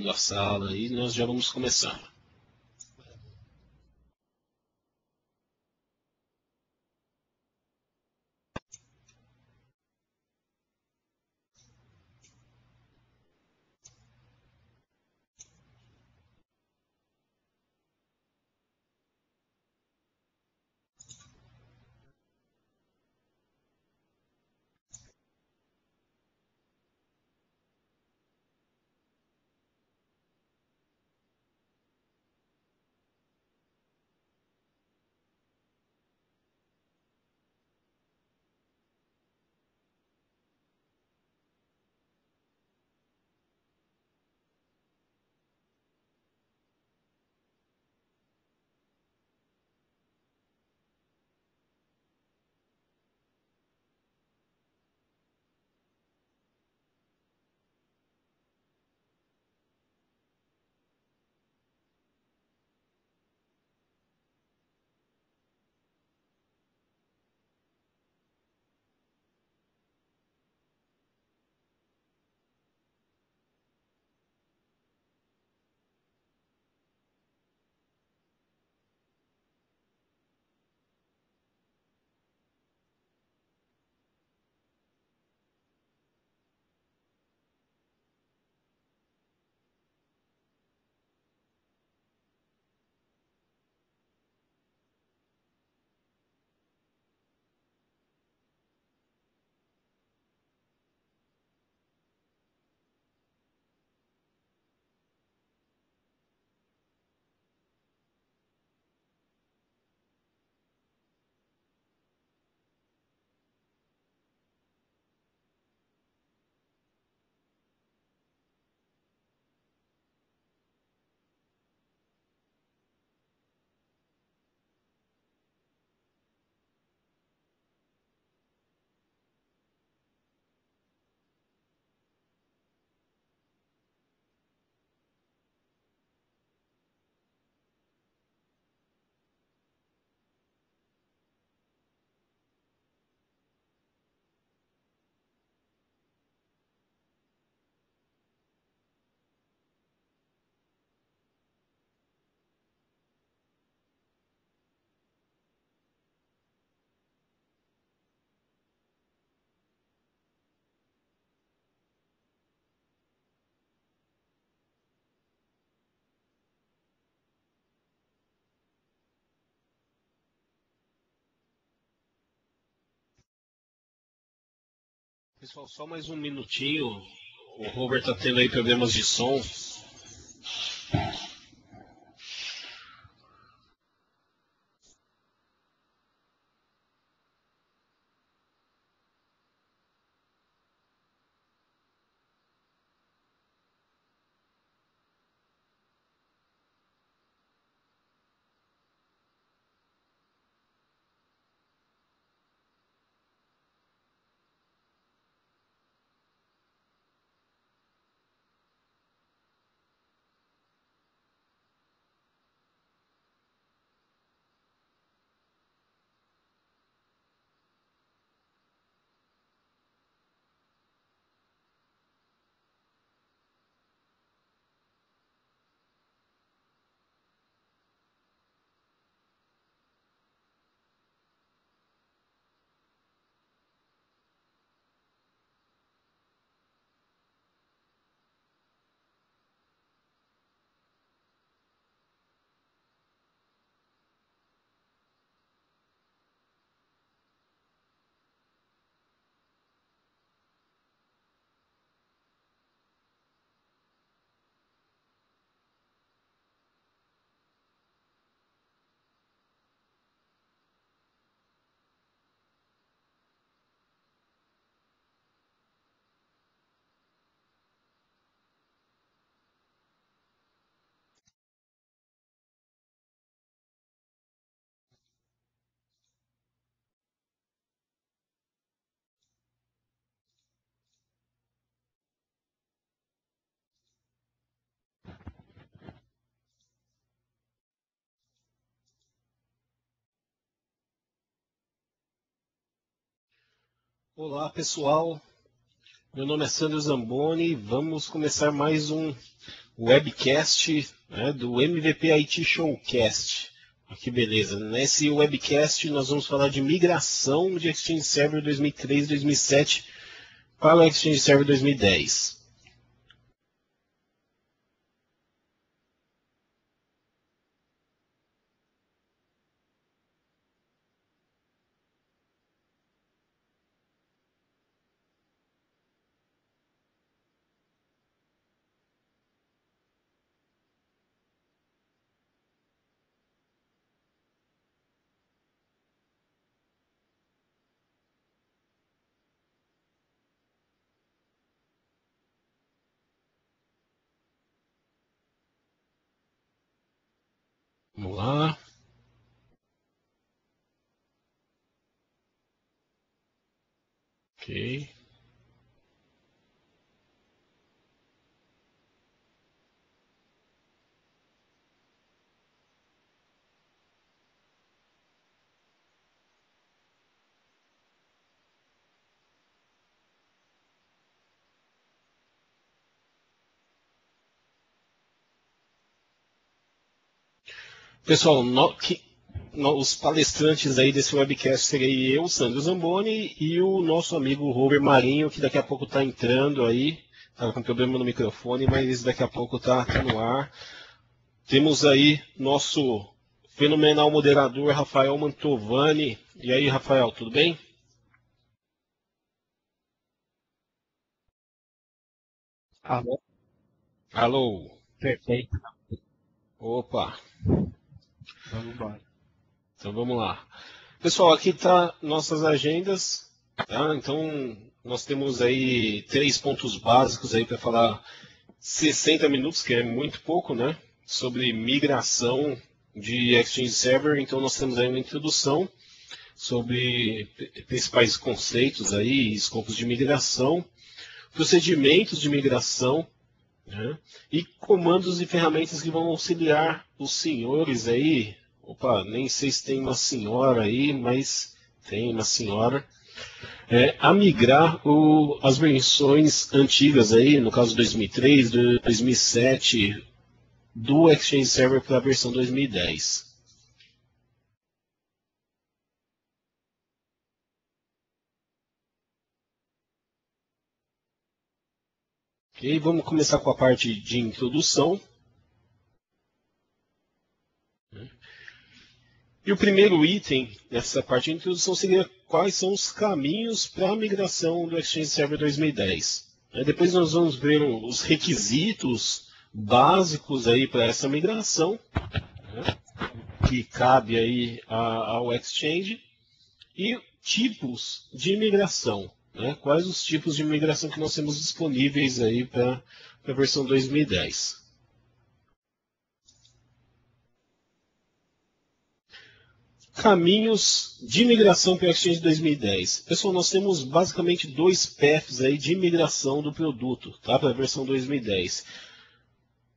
a sala e nós já vamos começar. Pessoal, só mais um minutinho. O Robert está tendo aí problemas de som. Olá, pessoal. Meu nome é Sandro Zamboni e vamos começar mais um webcast, né, do MVP IT Showcast. Que beleza. Nesse webcast nós vamos falar de migração de Exchange Server 2003 e 2007 para o Exchange Server 2010. Vamos lá. Ok. Pessoal, os palestrantes aí desse webcast serei eu, Sandro Zamboni, e o nosso amigo Robert Marinho, que daqui a pouco está entrando aí. Estava com problema no microfone, mas daqui a pouco está no ar. Temos aí nosso fenomenal moderador, Rafael Mantovani. E aí, Rafael, tudo bem? Alô? Alô. Perfeito. Opa. Vamos embora. Então vamos lá. Pessoal, aqui tá nossas agendas, tá? Então nós temos aí 3 pontos básicos aí para falar 60 minutos, que é muito pouco, né? Sobre migração de Exchange Server. Então nós temos aí uma introdução sobre principais conceitos aí, escopos de migração, procedimentos de migração, né? E comandos e ferramentas que vão auxiliar os senhores aí. Opa, nem sei se tem uma senhora aí, mas tem uma senhora. A migrar as versões antigas aí, no caso 2003, 2007, do Exchange Server para a versão 2010. Ok, vamos começar com a parte de introdução. E o primeiro item dessa parte de introdução seria quais são os caminhos para a migração do Exchange Server 2010. Depois nós vamos ver os requisitos básicos aí para essa migração, né, que cabe aí ao Exchange, e tipos de migração. Né, quais os tipos de migração que nós temos disponíveis aí para a versão 2010. Caminhos de migração para o Exchange 2010. Pessoal, nós temos basicamente 2 paths aí de migração do produto, tá? Para a versão 2010.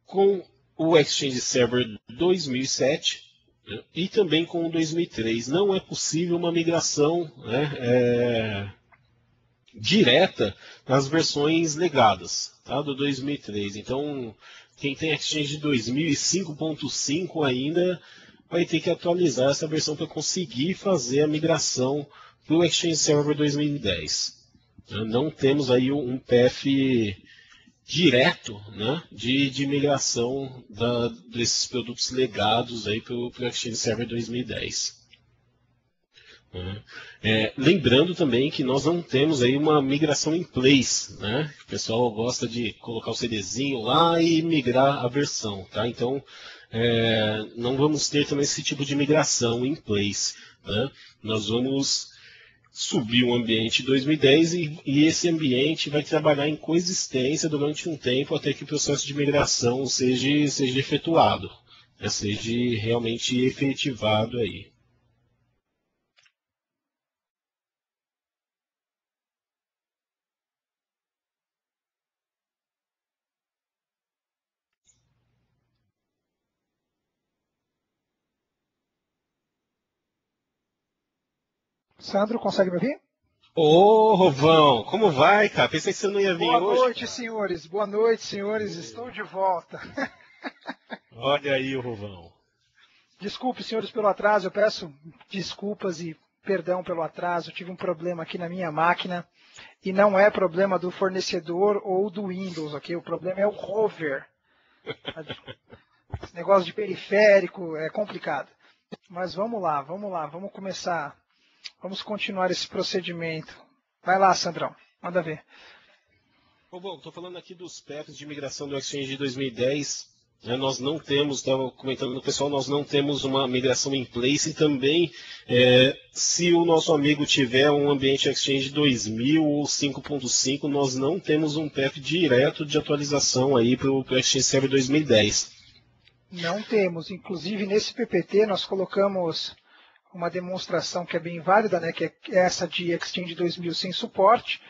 Com o Exchange Server 2007, né, e também com o 2003. Não é possível uma migração, né, direta nas versões legadas, tá? Do 2003. Então, quem tem Exchange 2005.5 ainda vai ter que atualizar essa versão para conseguir fazer a migração para o Exchange Server 2010. Não temos aí um path direto, né, de migração desses produtos legados para o Exchange Server 2010. Lembrando também que nós não temos aí uma migração em place, né? O pessoal gosta de colocar o CDzinho lá e migrar a versão, tá? Então, não vamos ter também esse tipo de migração em place, né? Nós vamos subir um ambiente 2010 e esse ambiente vai trabalhar em coexistência durante um tempo até que o processo de migração seja efetuado, né? Seja realmente efetivado aí. Sandro, consegue me ouvir? Ô, Rovão, como vai, cara? Pensei que você não ia vir Boa hoje, noite, cara. senhores. Boa noite, senhores. Estou de volta. Olha aí o Rovão. Desculpe, senhores, pelo atraso. Eu peço desculpas e perdão pelo atraso. Eu tive um problema aqui na minha máquina e não é problema do fornecedor ou do Windows, ok? O problema é o Rover. Esse negócio de periférico é complicado. Mas vamos lá, vamos começar. Vamos continuar esse procedimento. Vai lá, Sandrão. Manda ver. Rovão, estou falando aqui dos PEPs de migração do Exchange de 2010. Né, nós não temos, estava comentando no pessoal, nós não temos uma migração em place e também, se o nosso amigo tiver um ambiente Exchange 2000 ou 5.5, nós não temos um PEP direto de atualização aí para o Exchange Server 2010. Não temos. Inclusive, nesse PPT, nós colocamos uma demonstração que é bem válida, né, que é essa de Exchange 2000 sem suporte.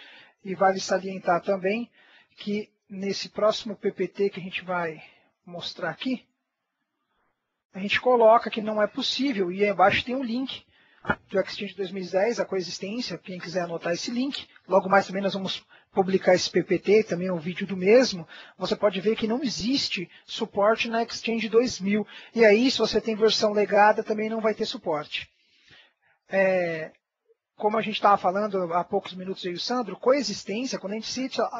E vale salientar também que nesse próximo PPT que a gente vai mostrar aqui, a gente coloca que não é possível, e aí embaixo tem um link do Exchange 2010, a coexistência, quem quiser anotar esse link. Logo mais também nós vamos publicar esse PPT, também um vídeo do mesmo. Você pode ver que não existe suporte na Exchange 2000. E aí, se você tem versão legada, também não vai ter suporte. Como a gente estava falando há poucos minutos aí, o Sandro, coexistência, quando a gente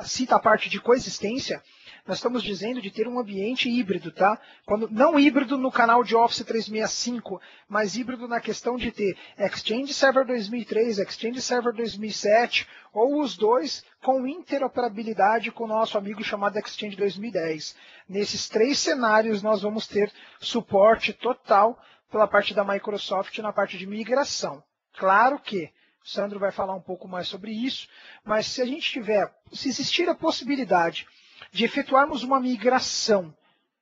cita a parte de coexistência, nós estamos dizendo de ter um ambiente híbrido, tá? Não híbrido no canal de Office 365, mas híbrido na questão de ter Exchange Server 2003, Exchange Server 2007, ou os dois com interoperabilidade com o nosso amigo chamado Exchange 2010. Nesses três cenários nós vamos ter suporte total pela parte da Microsoft na parte de migração. Claro que o Sandro vai falar um pouco mais sobre isso, mas se existir a possibilidade de efetuarmos uma migração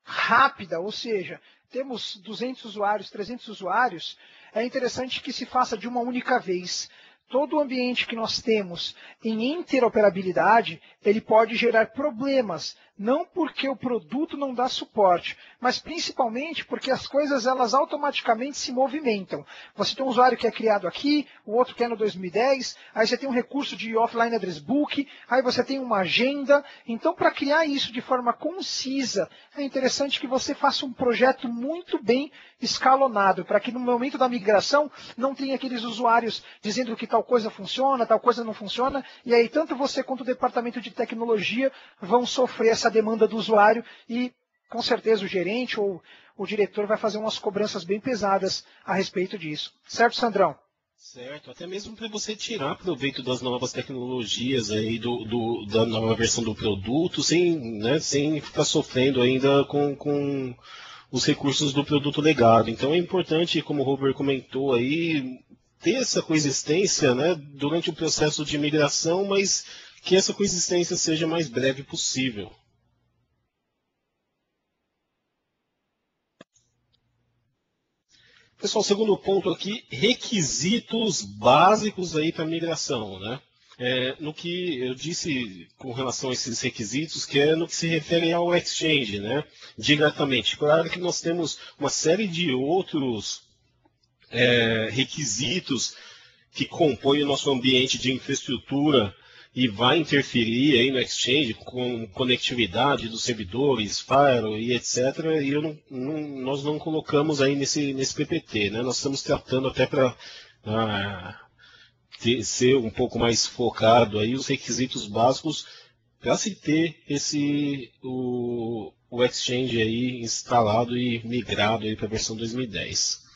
rápida, ou seja, temos 200 usuários, 300 usuários, é interessante que se faça de uma única vez. Todo o ambiente que nós temos em interoperabilidade, ele pode gerar problemas, não porque o produto não dá suporte, mas principalmente porque as coisas elas automaticamente se movimentam. Você tem um usuário que é criado aqui, o outro que é no 2010, aí você tem um recurso de offline address book, aí você tem uma agenda. Então, para criar isso de forma concisa, é interessante que você faça um projeto muito bem escalonado, para que no momento da migração não tenha aqueles usuários dizendo que tal coisa funciona, tal coisa não funciona, e aí tanto você quanto o departamento de tecnologia vão sofrer essa demanda do usuário e com certeza o gerente ou o diretor vai fazer umas cobranças bem pesadas a respeito disso. Certo, Sandrão? Certo, até mesmo para você tirar proveito das novas tecnologias aí da nova versão do produto, sem ficar sofrendo ainda com os recursos do produto legado. Então é importante, como o Robert comentou aí, ter essa coexistência, né, durante o processo de migração, mas que essa coexistência seja mais breve possível. Pessoal, segundo ponto aqui, requisitos básicos aí para migração, né? No que eu disse com relação a esses requisitos, que é no que se refere ao Exchange, né? Diretamente. Claro que nós temos uma série de outros requisitos que compõem o nosso ambiente de infraestrutura e vai interferir aí no Exchange com conectividade dos servidores, firewall e etc. E nós não colocamos aí nesse PPT, né? Nós estamos tratando até para ser um pouco mais focado aí os requisitos básicos para se ter o Exchange aí instalado e migrado aí para a versão 2010.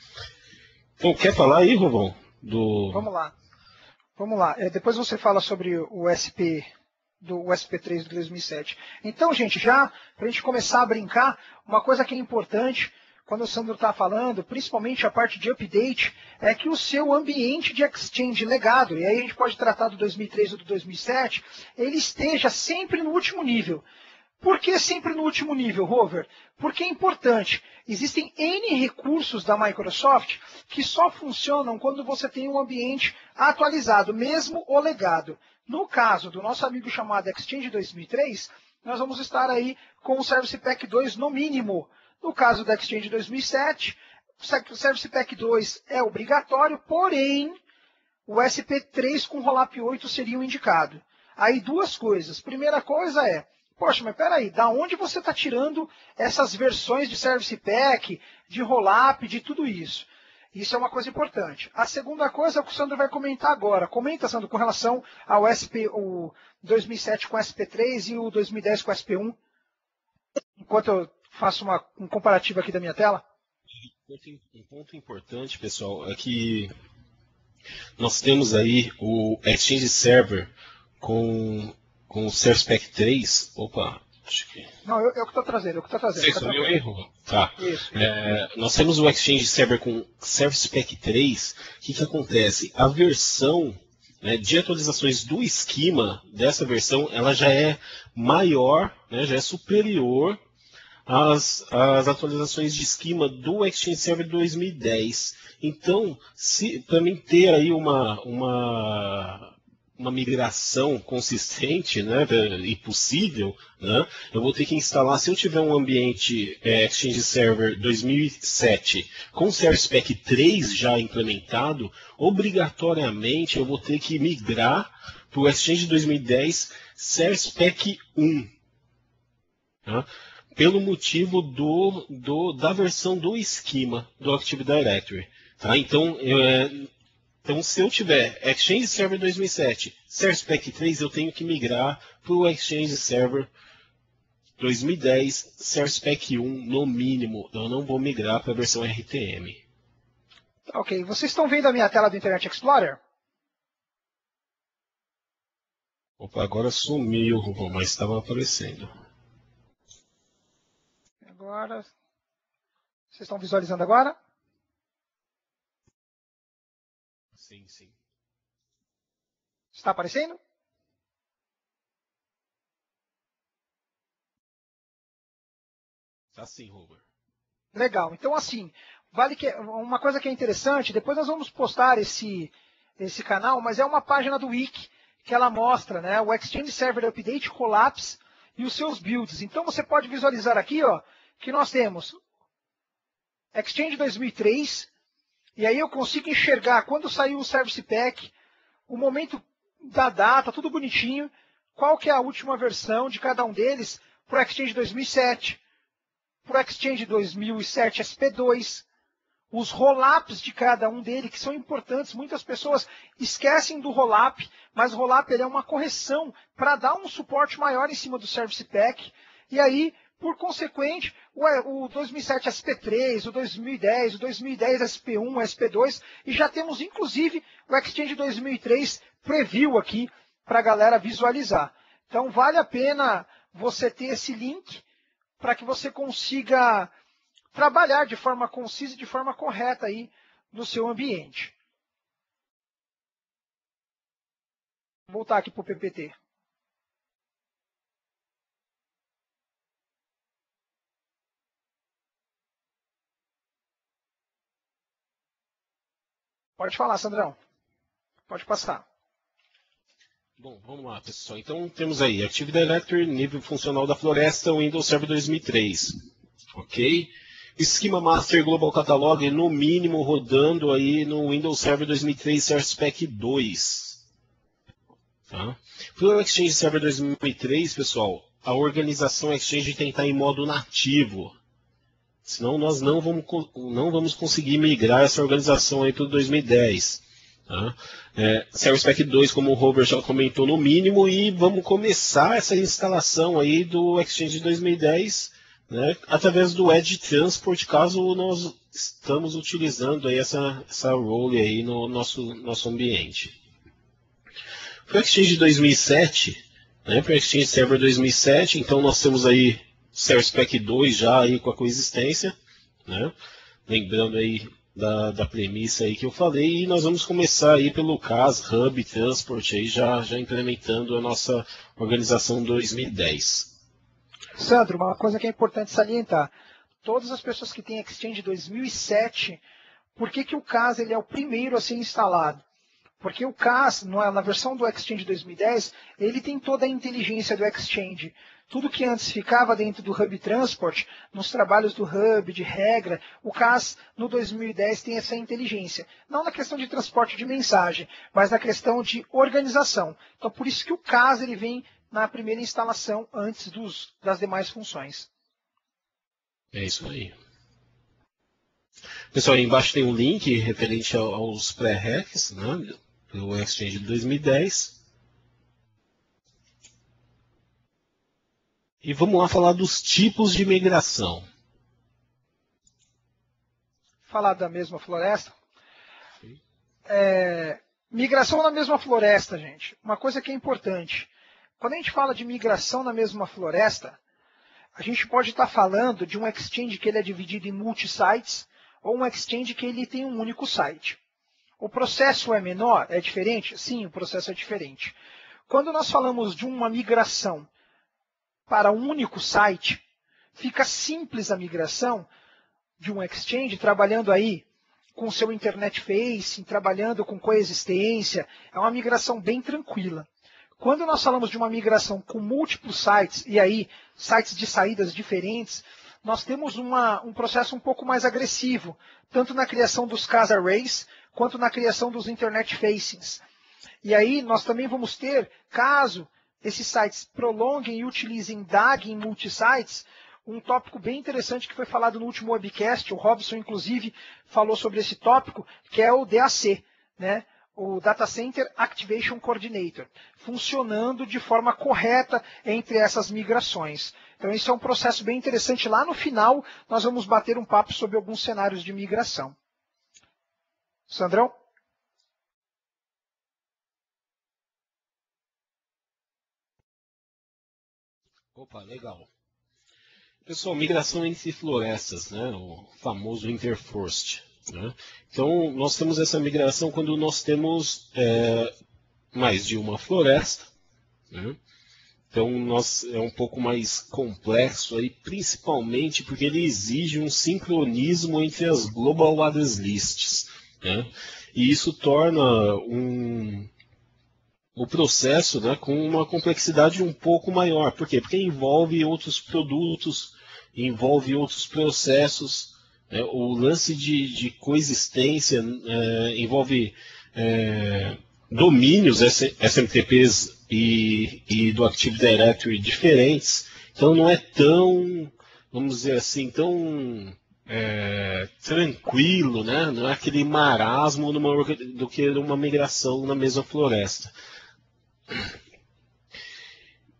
Então, quer falar aí, Rovão? Vamos lá. Depois você fala sobre o do SP3 de 2007. Então, gente, já para a gente começar a brincar, uma coisa que é importante, quando o Sandro está falando, principalmente a parte de update, é que o seu ambiente de Exchange legado, e aí a gente pode tratar do 2003 ou do 2007, ele esteja sempre no último nível. Por que sempre no último nível, Rover? Porque é importante. Existem N recursos da Microsoft que só funcionam quando você tem um ambiente atualizado, mesmo o legado. No caso do nosso amigo chamado Exchange 2003, nós vamos estar aí com o Service Pack 2 no mínimo. No caso do Exchange 2007, o Service Pack 2 é obrigatório, porém, o SP3 com Rollup 8 seria o indicado. Aí duas coisas. Primeira coisa é, poxa, mas peraí, da onde você está tirando essas versões de Service Pack, de Rollup, de tudo isso? Isso é uma coisa importante. A segunda coisa é o que o Sandro vai comentar agora. Comenta, Sandro, com relação ao o 2007 com SP3 e o 2010 com SP1. Enquanto eu faço um comparativo aqui da minha tela. Um ponto importante, pessoal, é que nós temos aí o Exchange Server com o Service Pack 3. Opa, acho que... Não, eu que estou trazendo, Isso foi meu erro. Tá. Isso. Nós temos o Exchange Server com Service Pack 3. O que acontece? A versão, né, de atualizações do esquema dessa versão, ela já é maior, né, já é superior às atualizações de esquema do Exchange Server 2010. Então, para mim ter aí uma migração consistente, né, e possível, né, eu vou ter que instalar, se eu tiver um ambiente Exchange Server 2007 com Service Pack 3 já implementado, obrigatoriamente eu vou ter que migrar para o Exchange 2010 Service Pack 1. Tá? Pelo motivo da versão do esquema do Active Directory. Tá? Então, se eu tiver Exchange Server 2007, Service Pack 3, eu tenho que migrar para o Exchange Server 2010, Service Pack 1 no mínimo. Eu não vou migrar para a versão RTM. Ok, vocês estão vendo a minha tela do Internet Explorer? Opa, agora sumiu, mas estava aparecendo. Agora, vocês estão visualizando agora? Sim, sim. Está aparecendo? Está sim, Robert. Legal. Então, assim, vale que uma coisa que é interessante, depois nós vamos postar esse canal, mas é uma página do Wiki que ela mostra, né, o Exchange Server Update, Collapse e os seus builds. Então, você pode visualizar aqui, ó, que nós temos Exchange 2003, e aí eu consigo enxergar quando saiu o Service Pack, o momento da data, tudo bonitinho, qual que é a última versão de cada um deles para o Exchange 2007, para o Exchange 2007 SP2, os rollups de cada um deles, que são importantes. Muitas pessoas esquecem do rollup, mas o rollup ele é uma correção para dar um suporte maior em cima do Service Pack, e aí, por consequente, o 2007 SP3, o 2010, o 2010 SP1, SP2, e já temos inclusive o Exchange 2003 Preview aqui para a galera visualizar. Então vale a pena você ter esse link para que você consiga trabalhar de forma concisa e de forma correta aí no seu ambiente. Vou voltar aqui para o PPT. Pode falar, Sandrão. Pode passar. Bom, vamos lá, pessoal. Então, temos aí Active Directory, nível funcional da floresta, Windows Server 2003. Ok? Esquema Master Global Catalog, no mínimo, rodando aí no Windows Server 2003 Service Pack 2. Tá? Para o Exchange Server 2003, pessoal, a organização Exchange tem que estar em modo nativo. Senão nós não vamos conseguir migrar essa organização aí para o 2010. Tá? Service Pack 2, como o Robert já comentou, no mínimo, e vamos começar essa instalação aí do Exchange 2010, né, através do Edge Transport, caso nós estamos utilizando aí essa role aí no nosso ambiente. Para o Exchange 2007, né, para o Exchange Server 2007, então nós temos aí Service Pack 2 já aí com a coexistência, né? Lembrando aí da premissa aí que eu falei, e nós vamos começar aí pelo CAS, Hub, Transport, aí já implementando a nossa organização 2010. Sandro, uma coisa que é importante salientar, todas as pessoas que têm Exchange 2007, por que o CAS ele é o primeiro a ser instalado? Porque o CAS, na versão do Exchange 2010, ele tem toda a inteligência do Exchange. Tudo que antes ficava dentro do Hub Transport, nos trabalhos do Hub, de regra, o CAS no 2010 tem essa inteligência. Não na questão de transporte de mensagem, mas na questão de organização. Então, por isso que o CAS ele vem na primeira instalação antes das demais funções. É isso aí. Pessoal, aí embaixo tem um link referente aos pré-recs, né, do Exchange de 2010. E vamos lá falar dos tipos de migração. Falar da mesma floresta. Migração na mesma floresta, gente. Uma coisa que é importante. Quando a gente fala de migração na mesma floresta, a gente pode estar falando de um exchange que ele é dividido em multi-sites ou um exchange que ele tem um único site. O processo é menor? É diferente? Sim, o processo é diferente. Quando nós falamos de uma migração para um único site, fica simples a migração de um exchange trabalhando aí com seu internet facing, trabalhando com coexistência. É uma migração bem tranquila. Quando nós falamos de uma migração com múltiplos sites, e aí sites de saídas diferentes, nós temos um processo um pouco mais agressivo, tanto na criação dos CAS arrays, quanto na criação dos internet facings. E aí nós também vamos ter, caso esses sites prolonguem e utilizem DAG em multisites, um tópico bem interessante que foi falado no último webcast, o Robson inclusive falou sobre esse tópico, que é o DAC, né? O Data Center Activation Coordinator, funcionando de forma correta entre essas migrações. Então esse é um processo bem interessante. Lá no final nós vamos bater um papo sobre alguns cenários de migração. Sandrão? Opa, legal. Pessoal, migração entre florestas, né? O famoso interforest. Né? Então, nós temos essa migração quando nós temos mais de uma floresta. Né? Então, é um pouco mais complexo, aí, principalmente porque ele exige um sincronismo entre as Global Address Lists. Né? E isso torna o processo, né, com uma complexidade um pouco maior. Por quê? Porque envolve outros produtos, envolve outros processos. O lance de coexistência envolve domínios SMTPs e do Active Directory diferentes. Então não é tão, vamos dizer assim, tão tranquilo, né? Não é aquele marasmo do que uma migração na mesma floresta.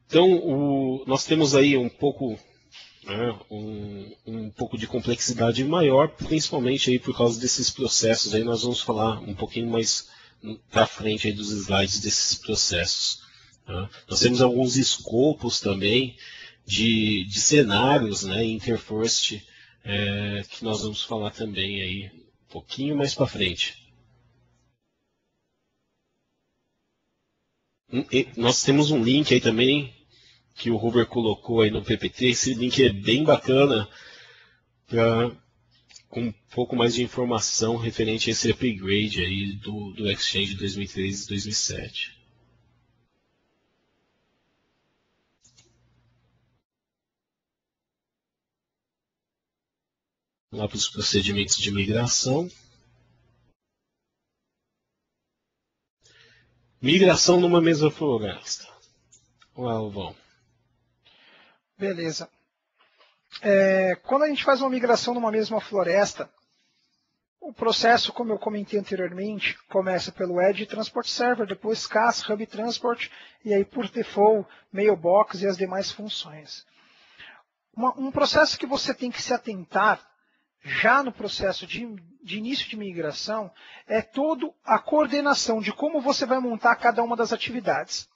Então nós temos aí um pouco um pouco de complexidade maior, principalmente aí por causa desses processos. Aí nós vamos falar um pouquinho mais para frente aí dos slides desses processos. Tá? Nós temos alguns escopos também de cenários, né, interforest, que nós vamos falar também aí um pouquinho mais para frente. Nós temos um link aí também que o Huber colocou aí no PPT. Esse link é bem bacana com um pouco mais de informação referente a esse upgrade aí do Exchange 2013 e 2007. Vamos lá para os procedimentos de migração. Migração numa mesma floresta. Vamos lá, Luvão. Beleza. Quando a gente faz uma migração numa mesma floresta, o processo, como eu comentei anteriormente, começa pelo Edge Transport Server, depois CAS, Hub Transport, e aí por default, Mailbox e as demais funções. Um processo que você tem que se atentar, já no processo de início de migração, é toda a coordenação de como você vai montar cada uma das atividades.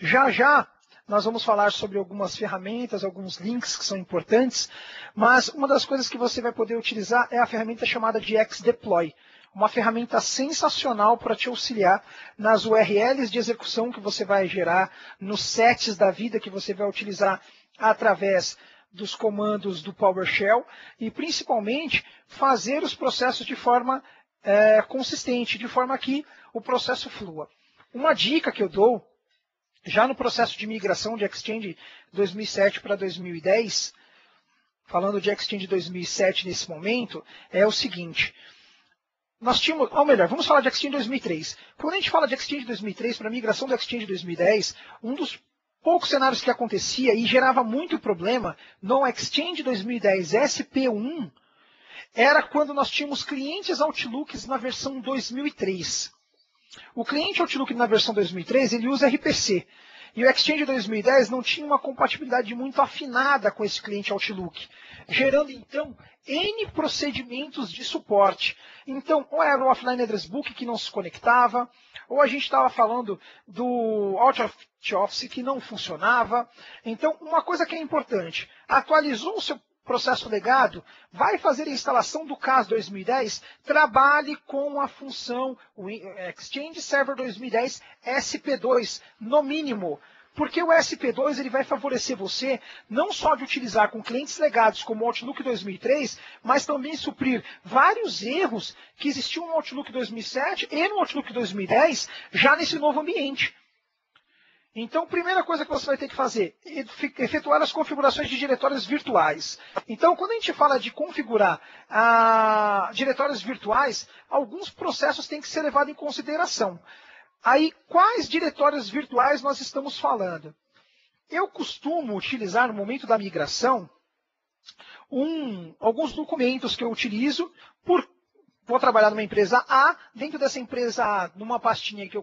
Já nós vamos falar sobre algumas ferramentas, alguns links que são importantes, mas uma das coisas que você vai poder utilizar é a ferramenta chamada de Xdeploy, uma ferramenta sensacional para te auxiliar nas URLs de execução que você vai gerar, nos sets da vida que você vai utilizar através dos comandos do PowerShell e principalmente fazer os processos de forma consistente, de forma que o processo flua. Uma dica que eu dou já no processo de migração de Exchange 2007 para 2010, falando de Exchange 2007 nesse momento, é o seguinte. Nós tínhamos, ou melhor, vamos falar de Exchange 2003. Quando a gente fala de Exchange 2003 para a migração do Exchange 2010, um dos poucos cenários que acontecia e gerava muito problema no Exchange 2010 SP1 era quando nós tínhamos clientes Outlooks na versão 2003. O cliente Outlook na versão 2003 ele usa RPC. E o Exchange 2010 não tinha uma compatibilidade muito afinada com esse cliente Outlook, gerando então N procedimentos de suporte. Então, ou era o Offline Address Book que não se conectava, ou a gente estava falando do Out of Office que não funcionava. Então, uma coisa que é importante, atualizou o seu processo legado, vai fazer a instalação do CAS 2010, trabalhe com a função Exchange Server 2010 SP2, no mínimo. Porque o SP2 ele vai favorecer você não só de utilizar com clientes legados como o Outlook 2003, mas também suprir vários erros que existiam no Outlook 2007 e no Outlook 2010 já nesse novo ambiente. Então, a primeira coisa que você vai ter que fazer é efetuar as configurações de diretórios virtuais. Então, quando a gente fala de configurar diretórios virtuais, alguns processos têm que ser levados em consideração. Aí, quais diretórios virtuais nós estamos falando? Eu costumo utilizar, no momento da migração, alguns documentos que eu utilizo vou trabalhar numa empresa A, dentro dessa empresa A, numa pastinha que eu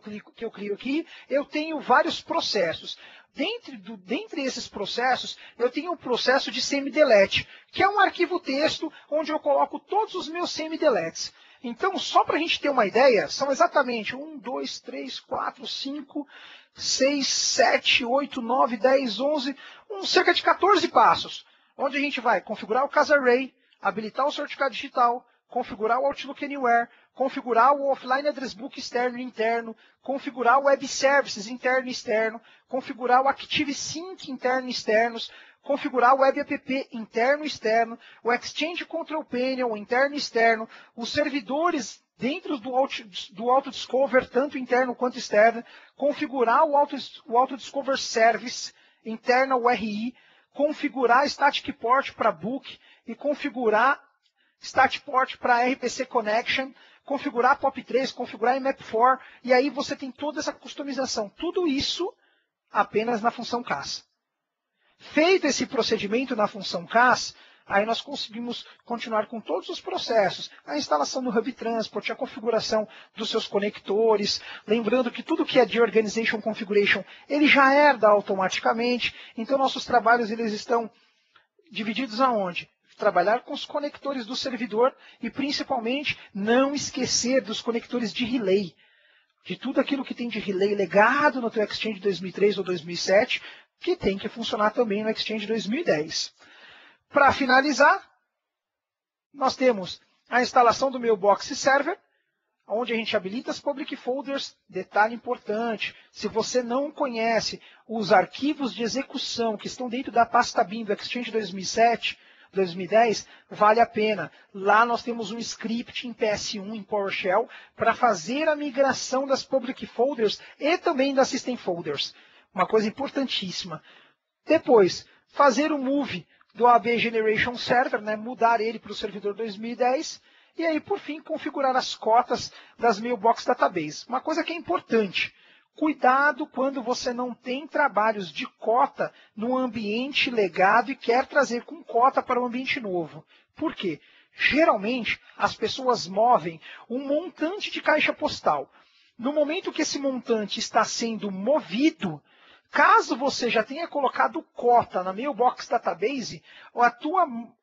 crio aqui, eu tenho vários processos. Dentre esses processos, eu tenho um processo de semi-delete, que é um arquivo texto onde eu coloco todos os meus semi-deletes. Então, só para a gente ter uma ideia, são exatamente 1, 2, 3, 4, 5, 6, 7, 8, 9, 10, 11, cerca de 14 passos, onde a gente vai configurar o CAS Array, habilitar o certificado digital, configurar o Outlook Anywhere, configurar o Offline Address Book externo e interno, configurar o Web Services interno e externo, configurar o Active Sync interno e externos, configurar o Web App interno e externo, o Exchange Control Panel interno e externo, os servidores dentro do Autodiscover, tanto interno quanto externo, configurar o Autodiscover Service interna URI, configurar Static Port para Book e configurar Statport para RPC Connection, configurar POP3, configurar IMAP4, e aí você tem toda essa customização. Tudo isso apenas na função CAS. Feito esse procedimento na função CAS, aí nós conseguimos continuar com todos os processos. A instalação do Hub Transport, a configuração dos seus conectores, lembrando que tudo que é de Organization Configuration, ele já herda automaticamente, então nossos trabalhos eles estão divididos aonde? Trabalhar com os conectores do servidor e, principalmente, não esquecer dos conectores de relay. De tudo aquilo que tem de relay legado no teu Exchange 2003 ou 2007, que tem que funcionar também no Exchange 2010. Para finalizar, nós temos a instalação do Mailbox Server, onde a gente habilita as public folders. Detalhe importante, se você não conhece os arquivos de execução que estão dentro da pasta bin do Exchange 2007, 2010, vale a pena. Lá nós temos um script em PS1, em PowerShell, para fazer a migração das public folders e também das system folders. Uma coisa importantíssima. Depois, fazer o move do AB Generation Server, né, mudar ele para o servidor 2010. E aí, por fim, configurar as cotas das Mailbox Database. Uma coisa que é importante. Cuidado quando você não tem trabalhos de cota no ambiente legado e quer trazer com cota para o ambiente novo. Por quê? Geralmente, as pessoas movem um montante de caixa postal. No momento que esse montante está sendo movido, caso você já tenha colocado cota na Mailbox Database,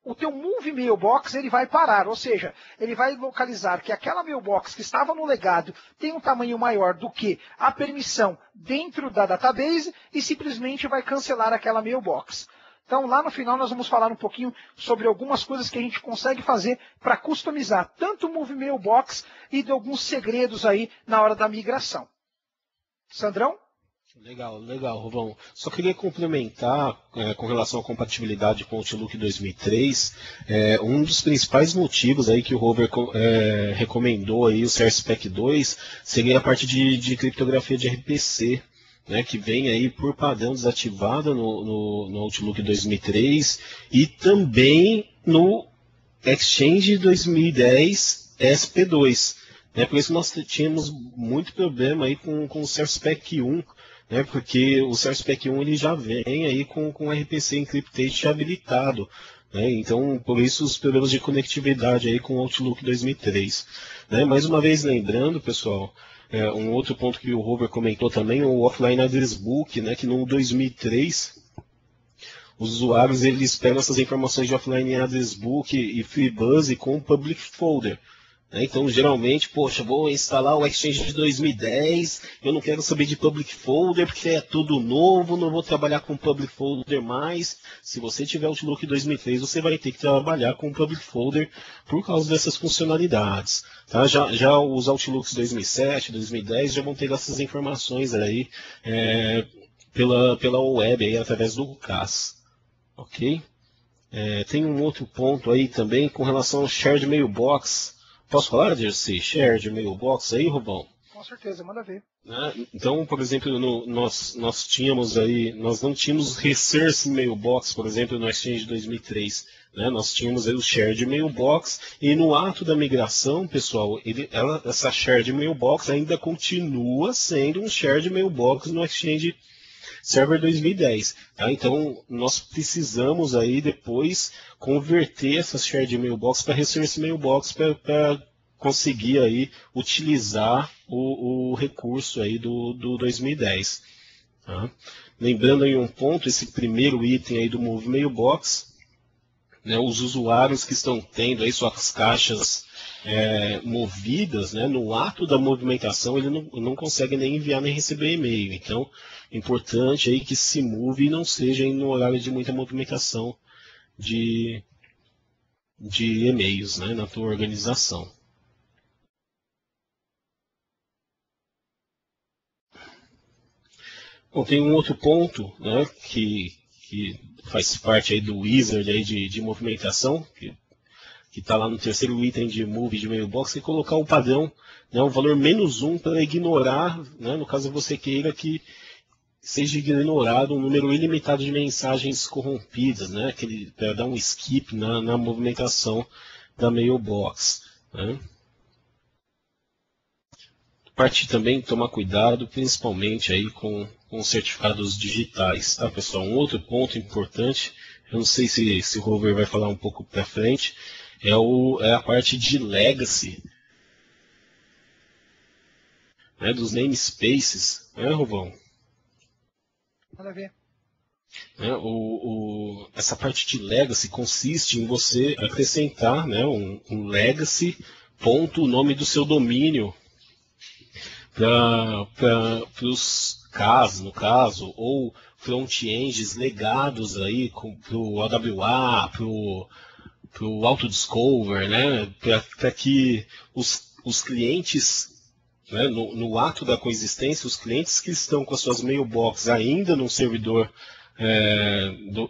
o teu Move Mailbox ele vai parar, ou seja, ele vai localizar que aquela Mailbox que estava no legado tem um tamanho maior do que a permissão dentro da database e simplesmente vai cancelar aquela Mailbox. Então, lá no final, nós vamos falar um pouquinho sobre algumas coisas que a gente consegue fazer para customizar tanto o Move Mailbox e de alguns segredos aí na hora da migração. Sandrão? Legal, Rubão. Só queria complementar com relação à compatibilidade com o Outlook 2003. Um dos principais motivos aí que o Rover recomendou aí o CRSpec 2 seria a parte de criptografia de RPC. né, que vem aí por padrão desativada no Outlook 2003 e também no Exchange 2010 SP2. Por isso nós tínhamos muito problema aí com o Service Pack 1, né, porque o Service Pack 1 ele já vem aí com o RPC Encrypted habilitado. Então, por isso os problemas de conectividade aí com o Outlook 2003. Mais uma vez lembrando, pessoal, um outro ponto que o Rover comentou também, o Offline Address Book, que no 2003 os usuários eles pegam essas informações de Offline Address Book e FreeBSD com o Public Folder. Então, geralmente, poxa, vou instalar o Exchange de 2010, eu não quero saber de Public Folder, porque é tudo novo, não vou trabalhar com Public Folder mais. Se você tiver o Outlook 2003, você vai ter que trabalhar com Public Folder por causa dessas funcionalidades. Tá? Já os Outlooks 2007, 2010 já vão ter essas informações aí pela web, aí, através do CAS. Ok? Tem um outro ponto aí também com relação ao Shared Mailbox. Posso falar desse Shared Mailbox aí, Rubão? Com certeza, manda ver. Então, por exemplo, nós não tínhamos Resource Mailbox, por exemplo, no Exchange 2003. Nós tínhamos aí o Shared Mailbox e no ato da migração, pessoal, essa Shared Mailbox ainda continua sendo um Shared Mailbox no Exchange Server 2010. Então, nós precisamos aí depois converter essa Shared Mailbox para Resource Mailbox para conseguir aí utilizar o recurso aí do 2010. Tá? Lembrando aí um ponto, esse primeiro item aí do Move Mailbox, os usuários que estão tendo aí suas caixas movidas, no ato da movimentação, ele não consegue nem enviar nem receber e-mail. Então, é importante aí que se move e não seja no horário de muita movimentação de e-mails na tua organização. Bom, tem um outro ponto que faz parte aí do wizard aí de movimentação, que está lá no terceiro item de Move de Mailbox, é colocar o padrão, o valor -1 para ignorar, no caso você queira que seja ignorado um número ilimitado de mensagens corrompidas, para dar um skip na movimentação da Mailbox. Parte também tomar cuidado, principalmente aí com certificados digitais, tá, pessoal? Um outro ponto importante, eu não sei se o Rover vai falar um pouco para frente, é a parte de legacy, dos namespaces, Rovão? Manda ver. Essa parte de legacy consiste em você acrescentar um legacy ponto o nome do seu domínio para os CAS, no caso, ou front-ends legados aí para o AWA, para o Autodiscover, para que os clientes, no ato da coexistência, os clientes que estão com as suas mailbox ainda no servidor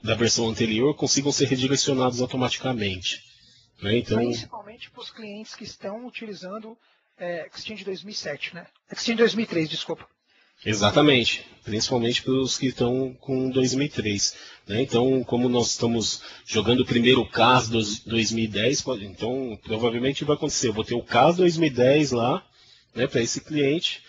da versão anterior consigam ser redirecionados automaticamente. Então, principalmente para os clientes que estão utilizando Exchange 2007, Exchange 2003, desculpa. Exatamente, principalmente para os que estão com 2003. Então, como nós estamos jogando o primeiro CAS 2010, então provavelmente vai acontecer, eu vou ter o CAS 2010 lá, para esse cliente,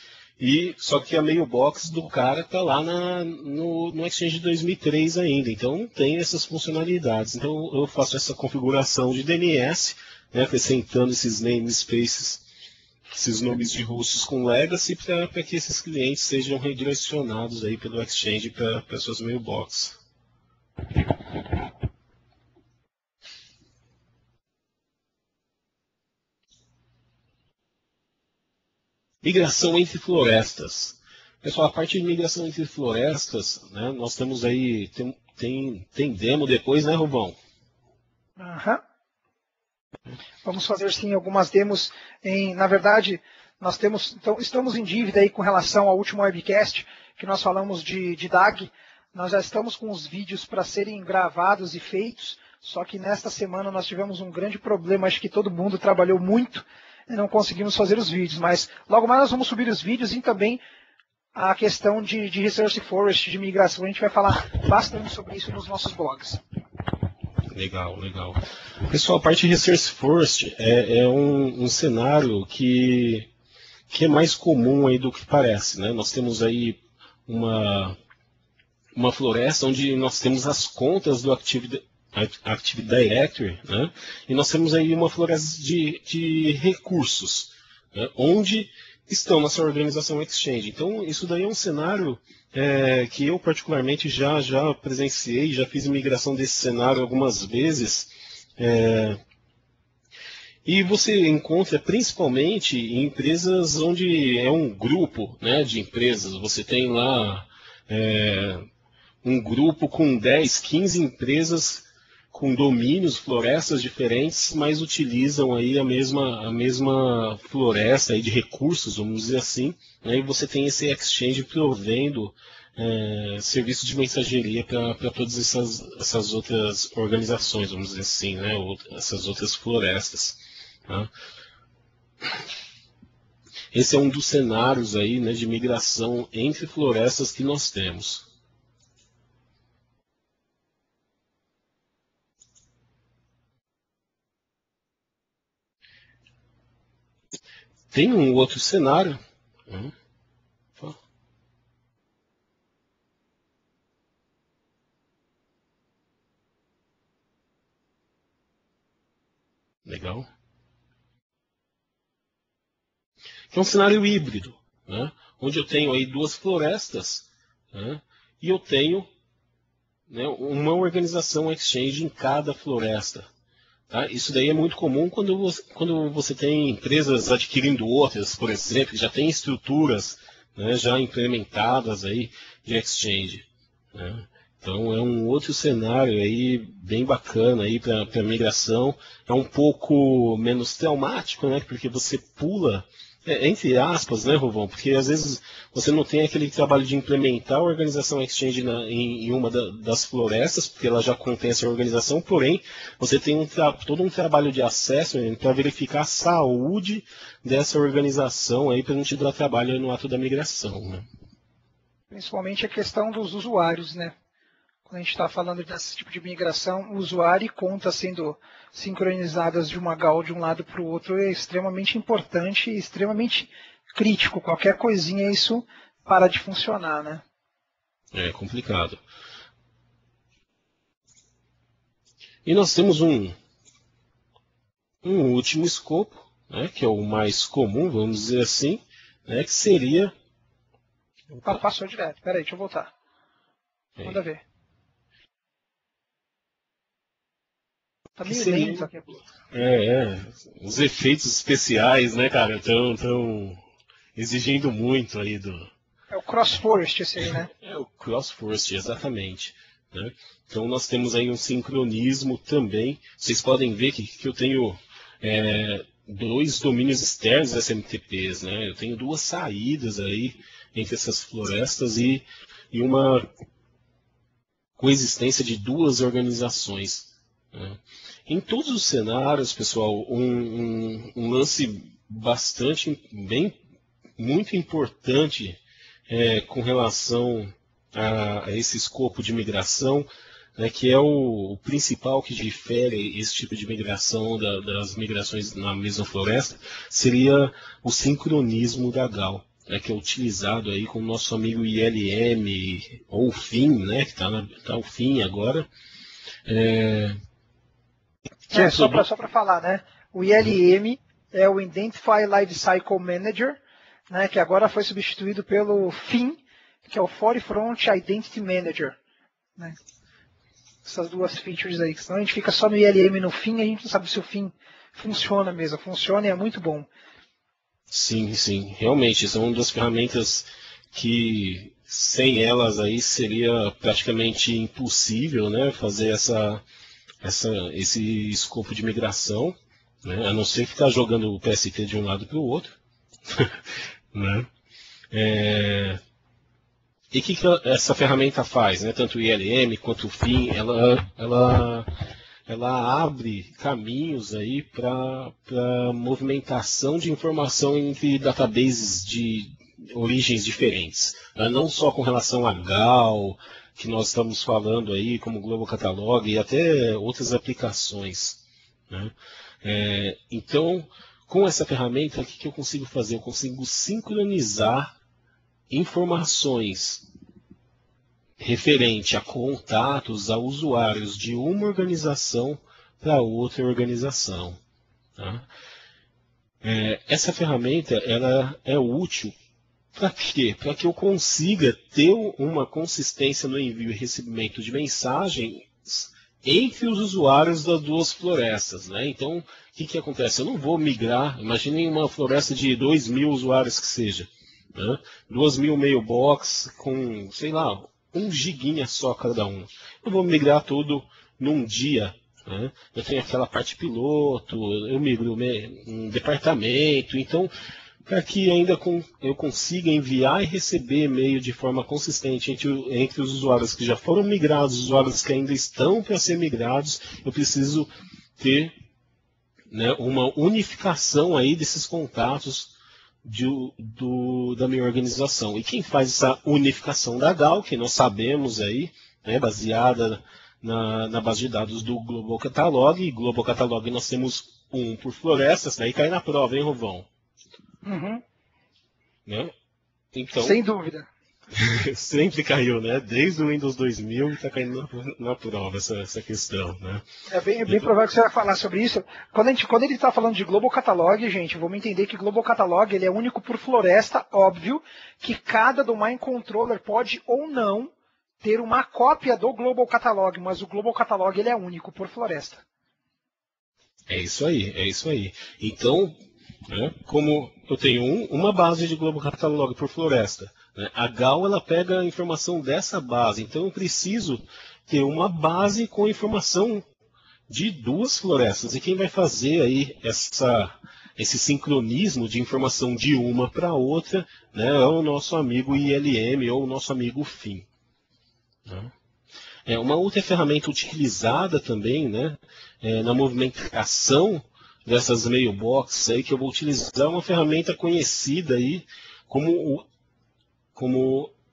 só que a mailbox do cara está lá no Exchange 2003 ainda, então não tem essas funcionalidades. Então eu faço essa configuração de DNS, acrescentando esses namespaces, esses nomes de hosts com legacy, para que esses clientes sejam redirecionados aí pelo Exchange para suas mailboxes. Migração entre florestas. Pessoal, a parte de migração entre florestas, nós temos aí, tem demo depois, Rubão? Uhum. Vamos fazer sim algumas demos. Na verdade, estamos em dívida aí com relação ao último webcast que nós falamos de DAG. Nós já estamos com os vídeos para serem gravados e feitos, só que nesta semana nós tivemos um grande problema, acho que todo mundo trabalhou muito e não conseguimos fazer os vídeos, mas logo mais nós vamos subir os vídeos e também a questão de Resource Forest, de migração. A gente vai falar bastante sobre isso nos nossos blogs. Legal, legal. Pessoal, a parte de Resource Forest é um cenário que é mais comum aí do que parece, né? Nós temos aí uma floresta onde nós temos as contas do Active Directory, né? E nós temos aí uma floresta de recursos, né? Onde estão na sua organização Exchange. Então, isso daí é um cenário que eu particularmente já presenciei, já fiz migração desse cenário algumas vezes. E você encontra principalmente em empresas onde é um grupo, né, de empresas. Você tem lá um grupo com 10, 15 empresas com domínios, florestas diferentes, mas utilizam aí a mesma floresta aí de recursos, vamos dizer assim, né, e você tem esse exchange provendo serviço de mensageria para todas essas outras organizações, vamos dizer assim, né, essas outras florestas. Tá? Esse é um dos cenários aí, né, de migração entre florestas que nós temos. Tem um outro cenário. Legal. Que é um cenário híbrido, né? Onde eu tenho aí duas florestas, né? E eu tenho, né, uma organização exchange em cada floresta. Tá? Isso daí é muito comum quando você tem empresas adquirindo outras, por exemplo, que já tem estruturas, né, já implementadas aí de exchange. Né? Então é um outro cenário aí bem bacana aí para migração. É um pouco menos traumático, né, porque você pula, entre aspas, né, Rovão? Porque às vezes você não tem aquele trabalho de implementar a organização Exchange em uma das florestas, porque ela já contém essa organização, porém você tem todo um trabalho de acesso para verificar a saúde dessa organização aí para não te dar trabalho no ato da migração. Né? Principalmente a questão dos usuários, né? Quando a gente está falando desse tipo de migração, o usuário e conta sendo sincronizadas de uma GAL de um lado para o outro é extremamente importante e extremamente crítico. Qualquer coisinha isso para de funcionar, né? É complicado. E nós temos um último escopo, né, que é o mais comum, vamos dizer assim, né, que seria... Passou direto. Peraí, deixa eu voltar. Manda ver. Tá meio lento aqui. Os efeitos especiais, né, cara, estão exigindo muito aí do... É o Cross Forest esse aí, né? É o Cross Forest, exatamente. Né? Então nós temos aí um sincronismo também. Vocês podem ver que eu tenho dois domínios externos SMTPs, né? Eu tenho duas saídas aí entre essas florestas e uma coexistência de duas organizações. Né? Em todos os cenários, pessoal, um lance muito importante com relação a esse escopo de migração, né, que é o principal que difere esse tipo de migração das migrações na mesma floresta, seria o sincronismo da GAL, né, que é utilizado aí com o nosso amigo ILM, ou FIM, né, que está o FIM agora. Só para falar, né? O ILM é o Identify Lifecycle Manager, né, que agora foi substituído pelo FIM, que é o Forefront Identity Manager. Né? Essas duas features aí, senão a gente fica só no ILM e no FIM, a gente não sabe se o FIM funciona mesmo. Funciona e é muito bom. Sim, sim. Realmente, são uma das ferramentas que sem elas aí seria praticamente impossível, né, fazer esse escopo de migração, né, a não ser ficar jogando o PST de um lado para o outro. Né? E o que essa ferramenta faz? Né? Tanto o ILM quanto o FIM, ela abre caminhos aí para movimentação de informação entre databases origens diferentes, né? Não só com relação a GAL, que nós estamos falando aí, como Global Catalog, e até outras aplicações, né? Então, com essa ferramenta, o que eu consigo fazer? Eu consigo sincronizar informações referente a contatos, a usuários de uma organização para outra organização, tá? Essa ferramenta ela é útil para quê? Para que eu consiga ter uma consistência no envio e recebimento de mensagens entre os usuários das duas florestas, né? Então, o que acontece? Eu não vou migrar, imaginem uma floresta de 2.000 usuários que seja, né? 2.000 mailbox com, sei lá, 1 giguinha só cada um. Eu vou migrar tudo num dia, né? Eu tenho aquela parte piloto, eu migro um departamento, então para que ainda eu consiga enviar e receber e-mail de forma consistente entre os usuários que já foram migrados, os usuários que ainda estão para ser migrados, eu preciso ter, né, uma unificação aí desses contatos da minha organização. E quem faz essa unificação da GAL, que nós sabemos aí, né, baseada na base de dados do Global Catalog, e Global Catalog nós temos um por florestas, daí cai na prova, hein, Rovão? Uhum. Né? Então, sem dúvida. Sempre caiu, né? Desde o Windows 2000 está caindo na prova essa questão, né? É bem provável que você vai falar sobre isso. Quando ele está falando de Global Catalog, gente, vamos entender que Global Catalog ele é único por floresta, óbvio, que cada domain controller pode ou não ter uma cópia do Global Catalog, mas o Global Catalog ele é único por floresta. É isso aí. Então, né, como eu tenho uma base de Global Catalog por floresta, né, a GAL ela pega a informação dessa base, então eu preciso ter uma base com informação de 2 florestas. E quem vai fazer aí esse sincronismo de informação de uma para outra, né, é o nosso amigo ILM ou o nosso amigo FIM. Né? Uma outra ferramenta utilizada também, né, na movimentação dessas mailboxes aí, que eu vou utilizar uma ferramenta conhecida aí como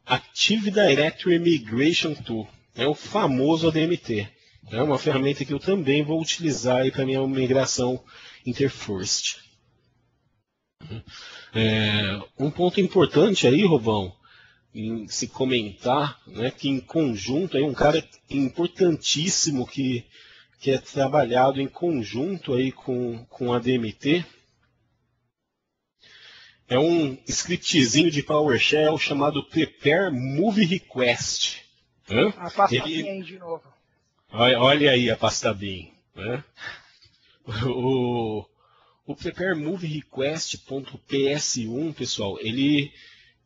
Active Directory Migration Tool, o famoso ADMT. É uma ferramenta que eu também vou utilizar para minha migração interforced. Um ponto importante aí, Rovão, em se comentar, né, que em conjunto, aí um cara importantíssimo que é trabalhado em conjunto aí com a DMT, é um scriptzinho de PowerShell chamado Prepare Move Request. A pasta BIM aí de novo. Olha aí a pasta BIM. Né? O Prepare Move Request.ps1, pessoal, ele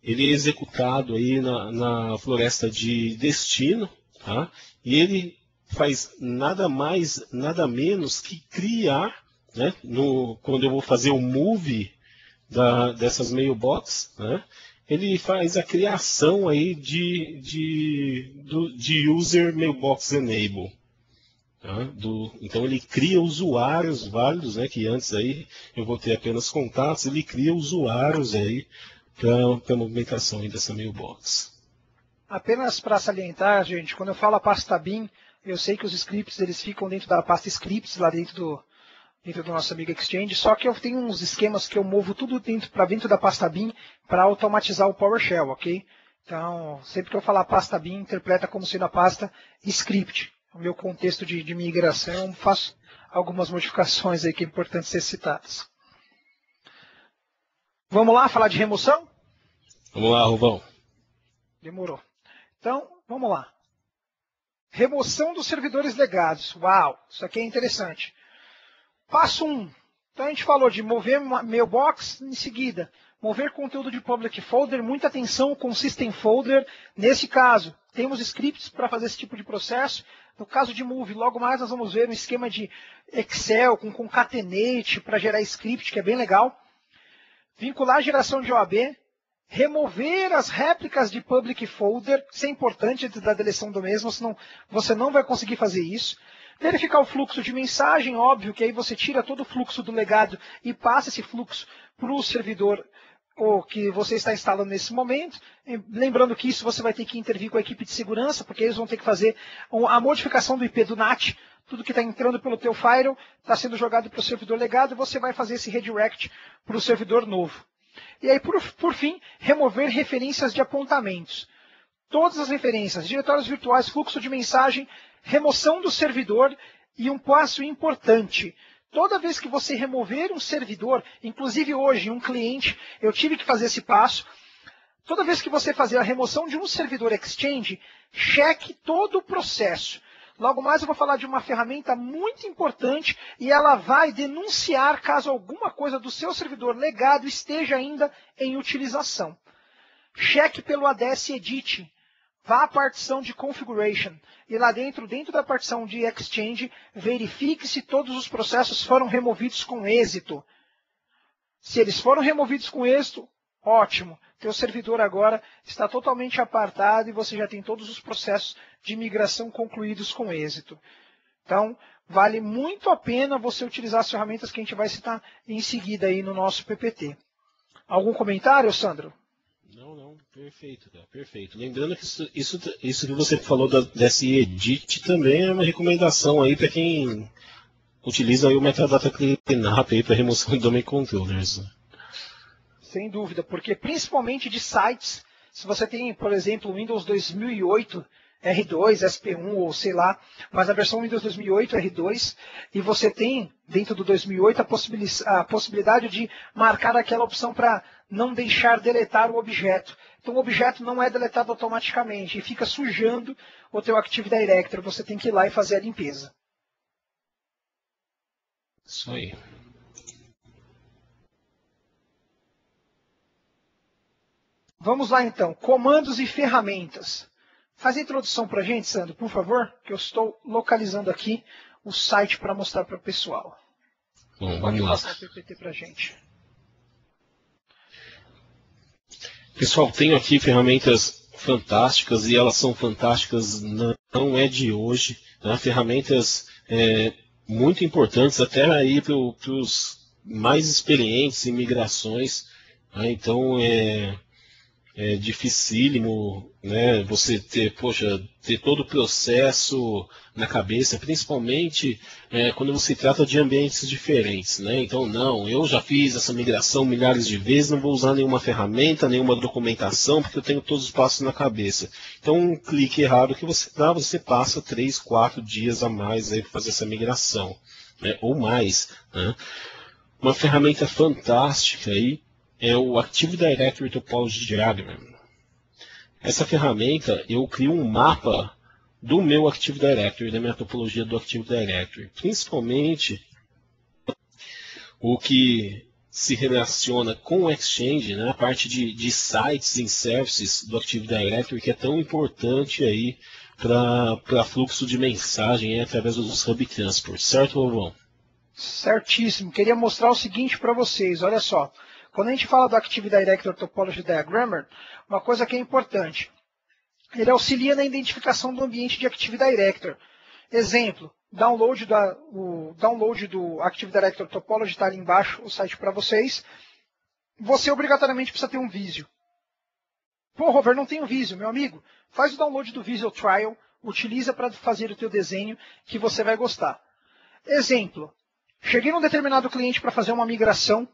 é executado aí na floresta de destino, tá? E ele faz nada mais, nada menos que criar, né, quando eu vou fazer o move dessas mailbox, né, ele faz a criação aí de user mailbox enable. Tá? Então ele cria usuários válidos, né, que antes aí eu vou ter apenas contatos, ele cria usuários aí para a movimentação aí dessa mailbox. Apenas para salientar, gente, quando eu falo a pasta BIM, eu sei que os scripts eles ficam dentro da pasta scripts, lá dentro do nosso amigo Exchange, só que eu tenho uns esquemas que eu movo tudo para dentro da pasta BIM para automatizar o PowerShell, ok? Então, sempre que eu falar pasta BIM, interpreta como sendo a pasta script. O meu contexto de migração, faço algumas modificações aí que é importante ser citadas. Vamos lá falar de remoção? Vamos lá, Rubão. Demorou. Então, vamos lá. Remoção dos servidores legados. Uau, isso aqui é interessante. Passo 1. Então a gente falou de mover mailbox, em seguida, mover conteúdo de public folder, muita atenção com system folder. Nesse caso, temos scripts para fazer esse tipo de processo. No caso de move, logo mais nós vamos ver um esquema de Excel com concatenate para gerar script, que é bem legal. Vincular a geração de OAB. Remover as réplicas de public folder, isso é importante antes da deleção do mesmo, senão você não vai conseguir fazer isso. Verificar o fluxo de mensagem, óbvio que aí você tira todo o fluxo do legado e passa esse fluxo para o servidor o que você está instalando nesse momento. Lembrando que isso você vai ter que intervir com a equipe de segurança, porque eles vão ter que fazer a modificação do IP do NAT. Tudo que está entrando pelo teu firewall está sendo jogado para o servidor legado e você vai fazer esse redirect para o servidor novo. E aí, por fim, remover referências de apontamentos. Todas as referências, diretórios virtuais, fluxo de mensagem, remoção do servidor e um passo importante. Toda vez que você remover um servidor, inclusive hoje, um cliente, eu tive que fazer esse passo. Toda vez que você fazer a remoção de um servidor Exchange, cheque todo o processo. Logo mais eu vou falar de uma ferramenta muito importante e ela vai denunciar caso alguma coisa do seu servidor legado esteja ainda em utilização. Cheque pelo ADS Edit. Vá à partição de Configuration e lá dentro da partição de Exchange, verifique se todos os processos foram removidos com êxito. Se eles foram removidos com êxito, ótimo. Teu servidor agora está totalmente apartado e você já tem todos os processos de migração concluídos com êxito. Então, vale muito a pena você utilizar as ferramentas que a gente vai citar em seguida aí no nosso PPT. Algum comentário, Sandro? Não, perfeito, cara, perfeito. Lembrando que isso que você falou desse edit também é uma recomendação aí para quem utiliza aí o Metadata Cleanup aí para remoção de domain controllers. Sem dúvida, porque principalmente de sites, se você tem, por exemplo, o Windows 2008 R2, SP1 ou sei lá, mas a versão Windows 2008 R2, e você tem dentro do 2008 a possibilidade de marcar aquela opção para não deixar deletar o objeto. Então o objeto não é deletado automaticamente e fica sujando o teu Active Directory. Você tem que ir lá e fazer a limpeza. Isso aí. Vamos lá então, comandos e ferramentas. Faz a introdução para a gente, Sandro, por favor, que eu estou localizando aqui o site para mostrar para o pessoal. Bom, Pode vamos lá. passar o PPT para a gente. Pessoal, tenho aqui ferramentas fantásticas e elas são fantásticas, não é de hoje, né? Ferramentas muito importantes até aí para os mais experientes em migrações, né? Então é dificílimo, né, você ter todo o processo na cabeça, principalmente quando você trata de ambientes diferentes, né? Então, não, eu já fiz essa migração milhares de vezes, não vou usar nenhuma ferramenta, nenhuma documentação, porque eu tenho todos os passos na cabeça. Então, um clique errado que você dá, você passa 3, 4 dias a mais aí para fazer essa migração, né? Ou mais, né? Uma ferramenta fantástica aí é o Active Directory Topology Diagram. Essa ferramenta, eu crio um mapa do meu Active Directory, da minha topologia do Active Directory. Principalmente o que se relaciona com o Exchange, né, a parte de sites e services do Active Directory, que é tão importante aí para fluxo de mensagem através dos Hub Transport. Certo, Lovão? Certíssimo. Queria mostrar o seguinte para vocês. Olha só. Quando a gente fala do Active Directory Topology Diagrammer, uma coisa que é importante. Ele auxilia na identificação do ambiente de Active Directory. Exemplo, o download do Active Directory Topology está ali embaixo, o site para vocês. Você obrigatoriamente precisa ter um Visio. Pô, Rover, não tenho Visio, meu amigo. Faz o download do Visio Trial, utiliza para fazer o teu desenho que você vai gostar. Exemplo, cheguei num determinado cliente para fazer uma migração,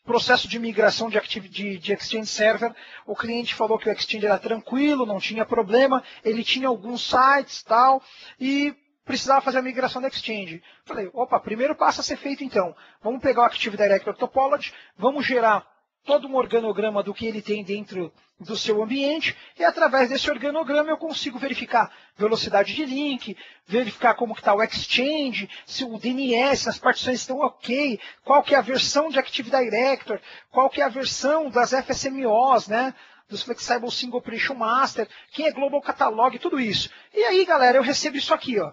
processo de migração de Exchange Server, o cliente falou que o Exchange era tranquilo, não tinha problema, ele tinha alguns sites tal, e precisava fazer a migração do Exchange. Falei, opa, primeiro passo a ser feito então. Vamos pegar o Active Directory Topology, vamos gerar todo um organograma do que ele tem dentro do seu ambiente, e através desse organograma eu consigo verificar velocidade de link, verificar como está o Exchange, se o DNS, as partições estão ok, qual que é a versão de Active Directory, qual que é a versão das FSMOs, né? Dos Flexible Single Operation Master, quem é Global Catalog, tudo isso. E aí, galera, eu recebo isso aqui, ó,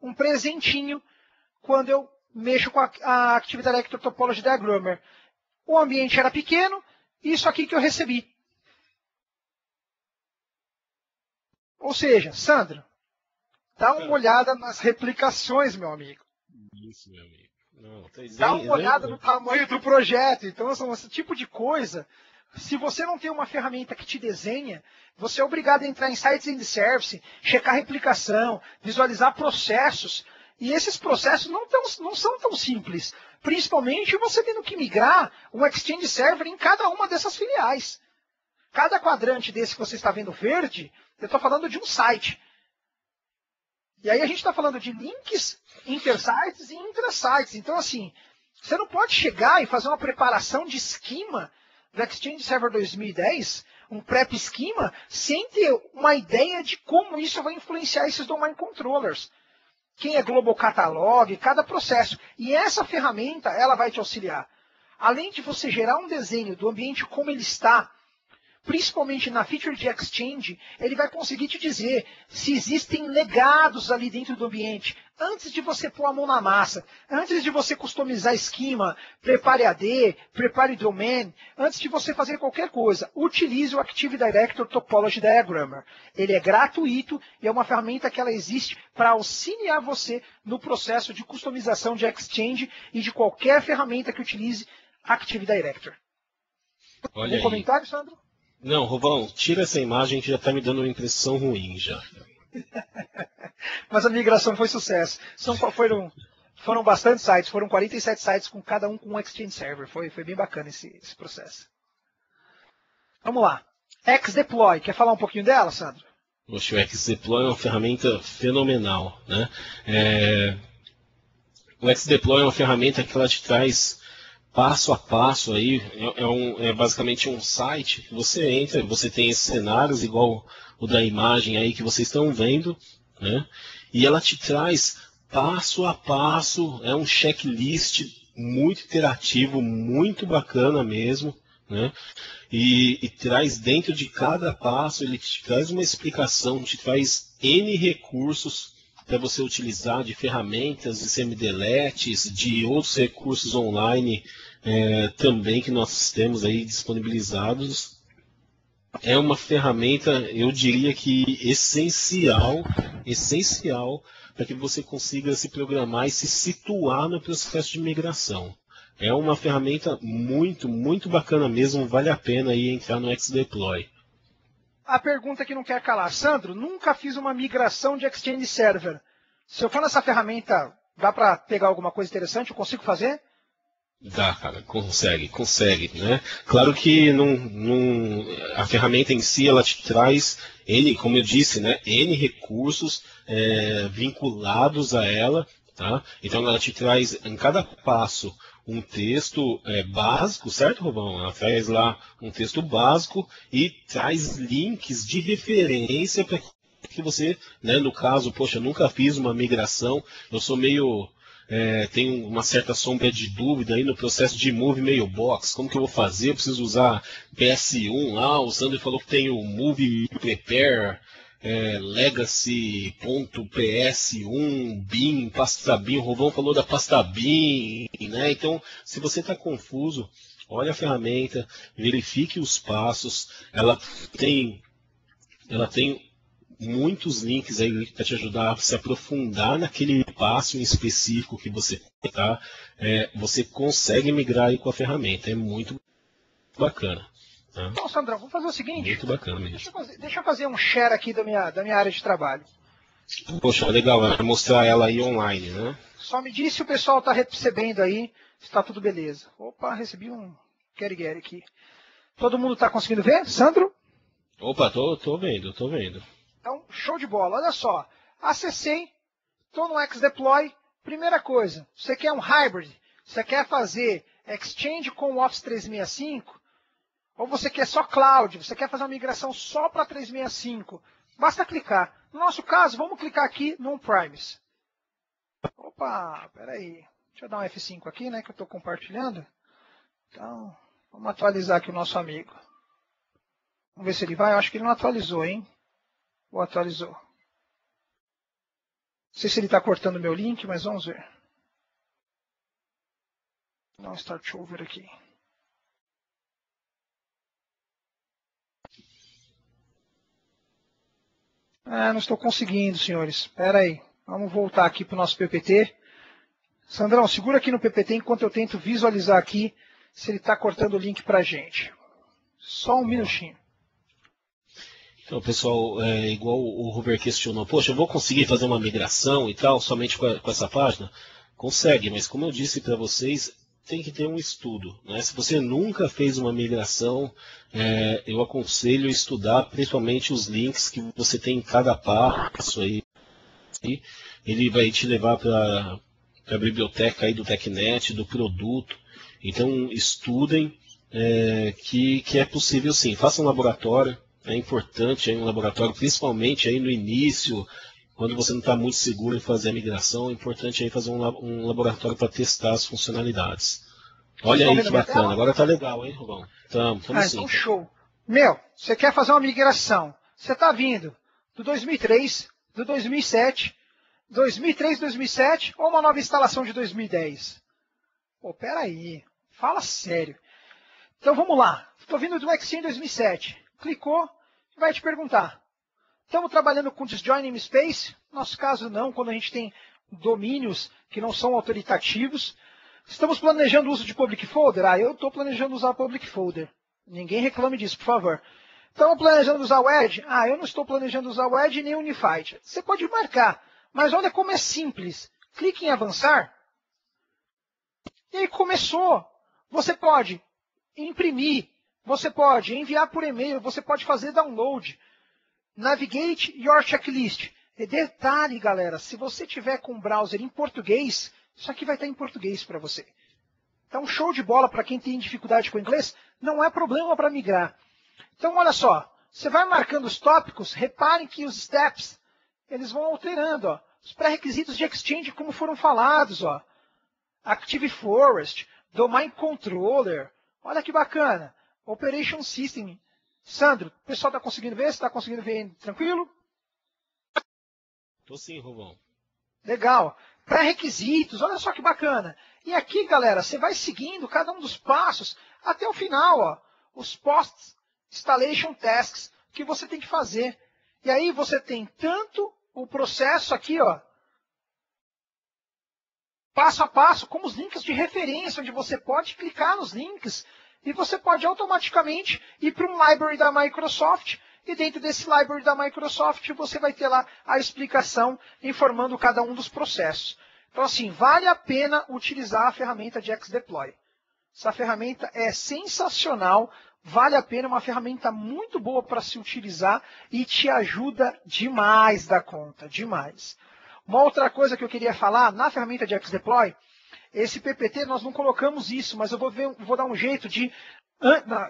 um presentinho quando eu mexo com a Active Directory Topology Diagrammer. O ambiente era pequeno, isso aqui que eu recebi. Ou seja, Sandro, dá uma olhada nas replicações, meu amigo. Isso, meu amigo. Não, Dá uma olhada no tamanho do projeto. Então, esse tipo de coisa, se você não tem uma ferramenta que te desenha, você é obrigado a entrar em sites and service, checar replicação, visualizar processos. E esses processos não são tão simples. Principalmente você tendo que migrar um Exchange Server em cada uma dessas filiais. Cada quadrante desse que você está vendo verde, eu estou falando de um site. E aí a gente está falando de links, intersites e intrasites. Então, assim, você não pode chegar e fazer uma preparação de esquema do Exchange Server 2010, um prep esquema, sem ter uma ideia de como isso vai influenciar esses domain controllers. Quem é Global Catalog, cada processo. E essa ferramenta, ela vai te auxiliar. Além de você gerar um desenho do ambiente como ele está, principalmente na feature de Exchange, ele vai conseguir te dizer se existem legados ali dentro do ambiente, antes de você pôr a mão na massa, antes de você customizar esquema, prepare AD, prepare domain, antes de você fazer qualquer coisa, utilize o Active Director Topology Diagrammer. Ele é gratuito e é uma ferramenta que ela existe para auxiliar você no processo de customização de Exchange e de qualquer ferramenta que utilize Active Director. Olha Algum comentário, Sandro? Não, Rovão, tira essa imagem que já está me dando uma impressão ruim já. Mas a migração foi sucesso. Foram bastante sites, foram 47 sites, com cada um com um Exchange Server. Foi bem bacana esse processo. Vamos lá. Xdeploy, quer falar um pouquinho dela, Sandro? Poxa, o Xdeploy é uma ferramenta fenomenal, né? O Xdeploy é uma ferramenta que ela te traz passo a passo aí, é basicamente um site que você entra, você tem esses cenários igual o da imagem aí que vocês estão vendo, né? E ela te traz passo a passo, é um checklist muito interativo, muito bacana mesmo, né? E traz dentro de cada passo, ele te traz uma explicação, te traz N recursos para você utilizar de ferramentas, de semideletes, de outros recursos online também que nós temos aí disponibilizados. É uma ferramenta, eu diria que essencial para que você consiga se programar e se situar no processo de migração. É uma ferramenta muito, muito bacana mesmo, vale a pena aí entrar no Xdeploy. A pergunta que não quer calar. Sandro, nunca fiz uma migração de Exchange Server. Se eu for nessa ferramenta, dá para pegar alguma coisa interessante? Eu consigo fazer? Dá, cara, consegue, né? Claro que a ferramenta em si, ela te traz N, como eu disse, né, N recursos vinculados a ela, tá? Então ela te traz em cada passo um texto básico, certo, Rubão? Ela traz lá um texto básico e traz links de referência para que você, né, no caso, poxa, nunca fiz uma migração, eu sou meio... tenho uma certa sombra de dúvida aí no processo de Move Mailbox. Como que eu vou fazer? Eu preciso usar PS1 lá. O Sandro falou que tem o Move Prepare, Legacy.ps1, BIM, pasta BIM. O Rovão falou da pasta BIM, né? Então, se você está confuso, olha a ferramenta, verifique os passos. Ela tem muitos links aí para te ajudar a se aprofundar naquele passo em específico que você está. Você consegue migrar aí com a ferramenta, é muito bacana. Tá? Então, Sandrão, vamos fazer o seguinte. Muito bacana mesmo. Deixa eu fazer um share aqui da minha área de trabalho. Poxa, legal, vai mostrar ela aí online, né? Só me diz se o pessoal está recebendo aí, se está tudo beleza. Opa, recebi um get aqui. Todo mundo está conseguindo ver, Sandro? Opa, tô vendo. Então, show de bola. Olha só, acessei, estou no Xdeploy. Primeira coisa, você quer um hybrid? Você quer fazer Exchange com o Office 365? Ou você quer só cloud? Você quer fazer uma migração só para 365? Basta clicar. No nosso caso, vamos clicar aqui no On-Premise. Opa, peraí. Deixa eu dar um F5 aqui, né, que eu estou compartilhando. Então, vamos atualizar aqui o nosso amigo. Vamos ver se ele vai. Eu acho que ele não atualizou, hein? Ou atualizou. Não sei se ele está cortando o meu link, mas vamos ver. Vou dar um start over aqui. Não estou conseguindo, senhores. Espera aí. Vamos voltar aqui para o nosso PPT. Sandrão, segura aqui no PPT enquanto eu tento visualizar aqui se ele está cortando o link para a gente. Só um minutinho. Então, pessoal, igual o Robert questionou, poxa, eu vou conseguir fazer uma migração e tal, somente com essa página? Consegue, mas como eu disse para vocês, tem que ter um estudo, né? Se você nunca fez uma migração, eu aconselho estudar principalmente os links que você tem em cada passo aí. Ele vai te levar para a biblioteca aí do TechNet, do produto. Então, estudem que é possível sim. Faça um laboratório. É importante aí um laboratório, principalmente aí no início, quando você não está muito seguro em fazer a migração, é importante aí fazer um laboratório para testar as funcionalidades. Olha aí que bacana, agora tá legal, hein, Rubão? Tamo sim. Então show. Meu, você quer fazer uma migração, você está vindo do 2003, do 2007, 2003, 2007 ou uma nova instalação de 2010? Pô, peraí, fala sério. Então vamos lá, estou vindo do Exchange 2007, clicou, vai te perguntar, estamos trabalhando com disjoin namespace? No nosso caso não, quando a gente tem domínios que não são autoritativos. Estamos planejando o uso de public folder? Eu estou planejando usar public folder. Ninguém reclame disso, por favor. Estamos planejando usar o Edge? Eu não estou planejando usar o Edge nem o Unified. Você pode marcar, mas olha como é simples. Clique em avançar. E aí começou. Você pode imprimir, você pode enviar por e-mail, você pode fazer download. Navigate your checklist. E detalhe, galera, se você tiver com o browser em português, isso aqui vai estar em português para você. Então, show de bola para quem tem dificuldade com o inglês, não é problema para migrar. Então, olha só, você vai marcando os tópicos, reparem que os steps, eles vão alterando, ó. Os pré-requisitos de Exchange como foram falados, ó. Active Forest, Domain Controller, olha que bacana. Operation System. Sandro, o pessoal está conseguindo ver? Você está conseguindo ver tranquilo? Tô sim, Rubão. Legal. Pré-requisitos, olha só que bacana. E aqui, galera, você vai seguindo cada um dos passos até o final, ó. Os post-installation tasks que você tem que fazer. E aí você tem tanto o processo aqui, ó, passo a passo, como os links de referência, onde você pode clicar nos links e você pode automaticamente ir para um library da Microsoft. E dentro desse library da Microsoft, você vai ter lá a explicação informando cada um dos processos. Então, assim, vale a pena utilizar a ferramenta de XDeploy. Essa ferramenta é sensacional, vale a pena, é uma ferramenta muito boa para se utilizar e te ajuda demais da conta, demais. Uma outra coisa que eu queria falar, na ferramenta de XDeploy, esse PPT nós não colocamos isso, mas eu vou dar um jeito de...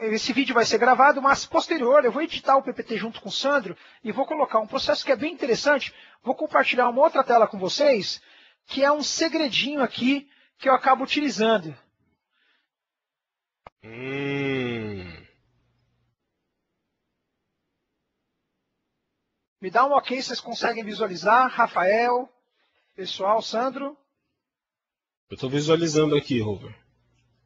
Esse vídeo vai ser gravado, mas posterior eu vou editar o PPT junto com o Sandro e vou colocar um processo que é bem interessante. Vou compartilhar uma outra tela com vocês, que é um segredinho aqui que eu acabo utilizando. Me dá um ok, vocês conseguem visualizar? Rafael, pessoal, Sandro? Eu estou visualizando aqui, Robert.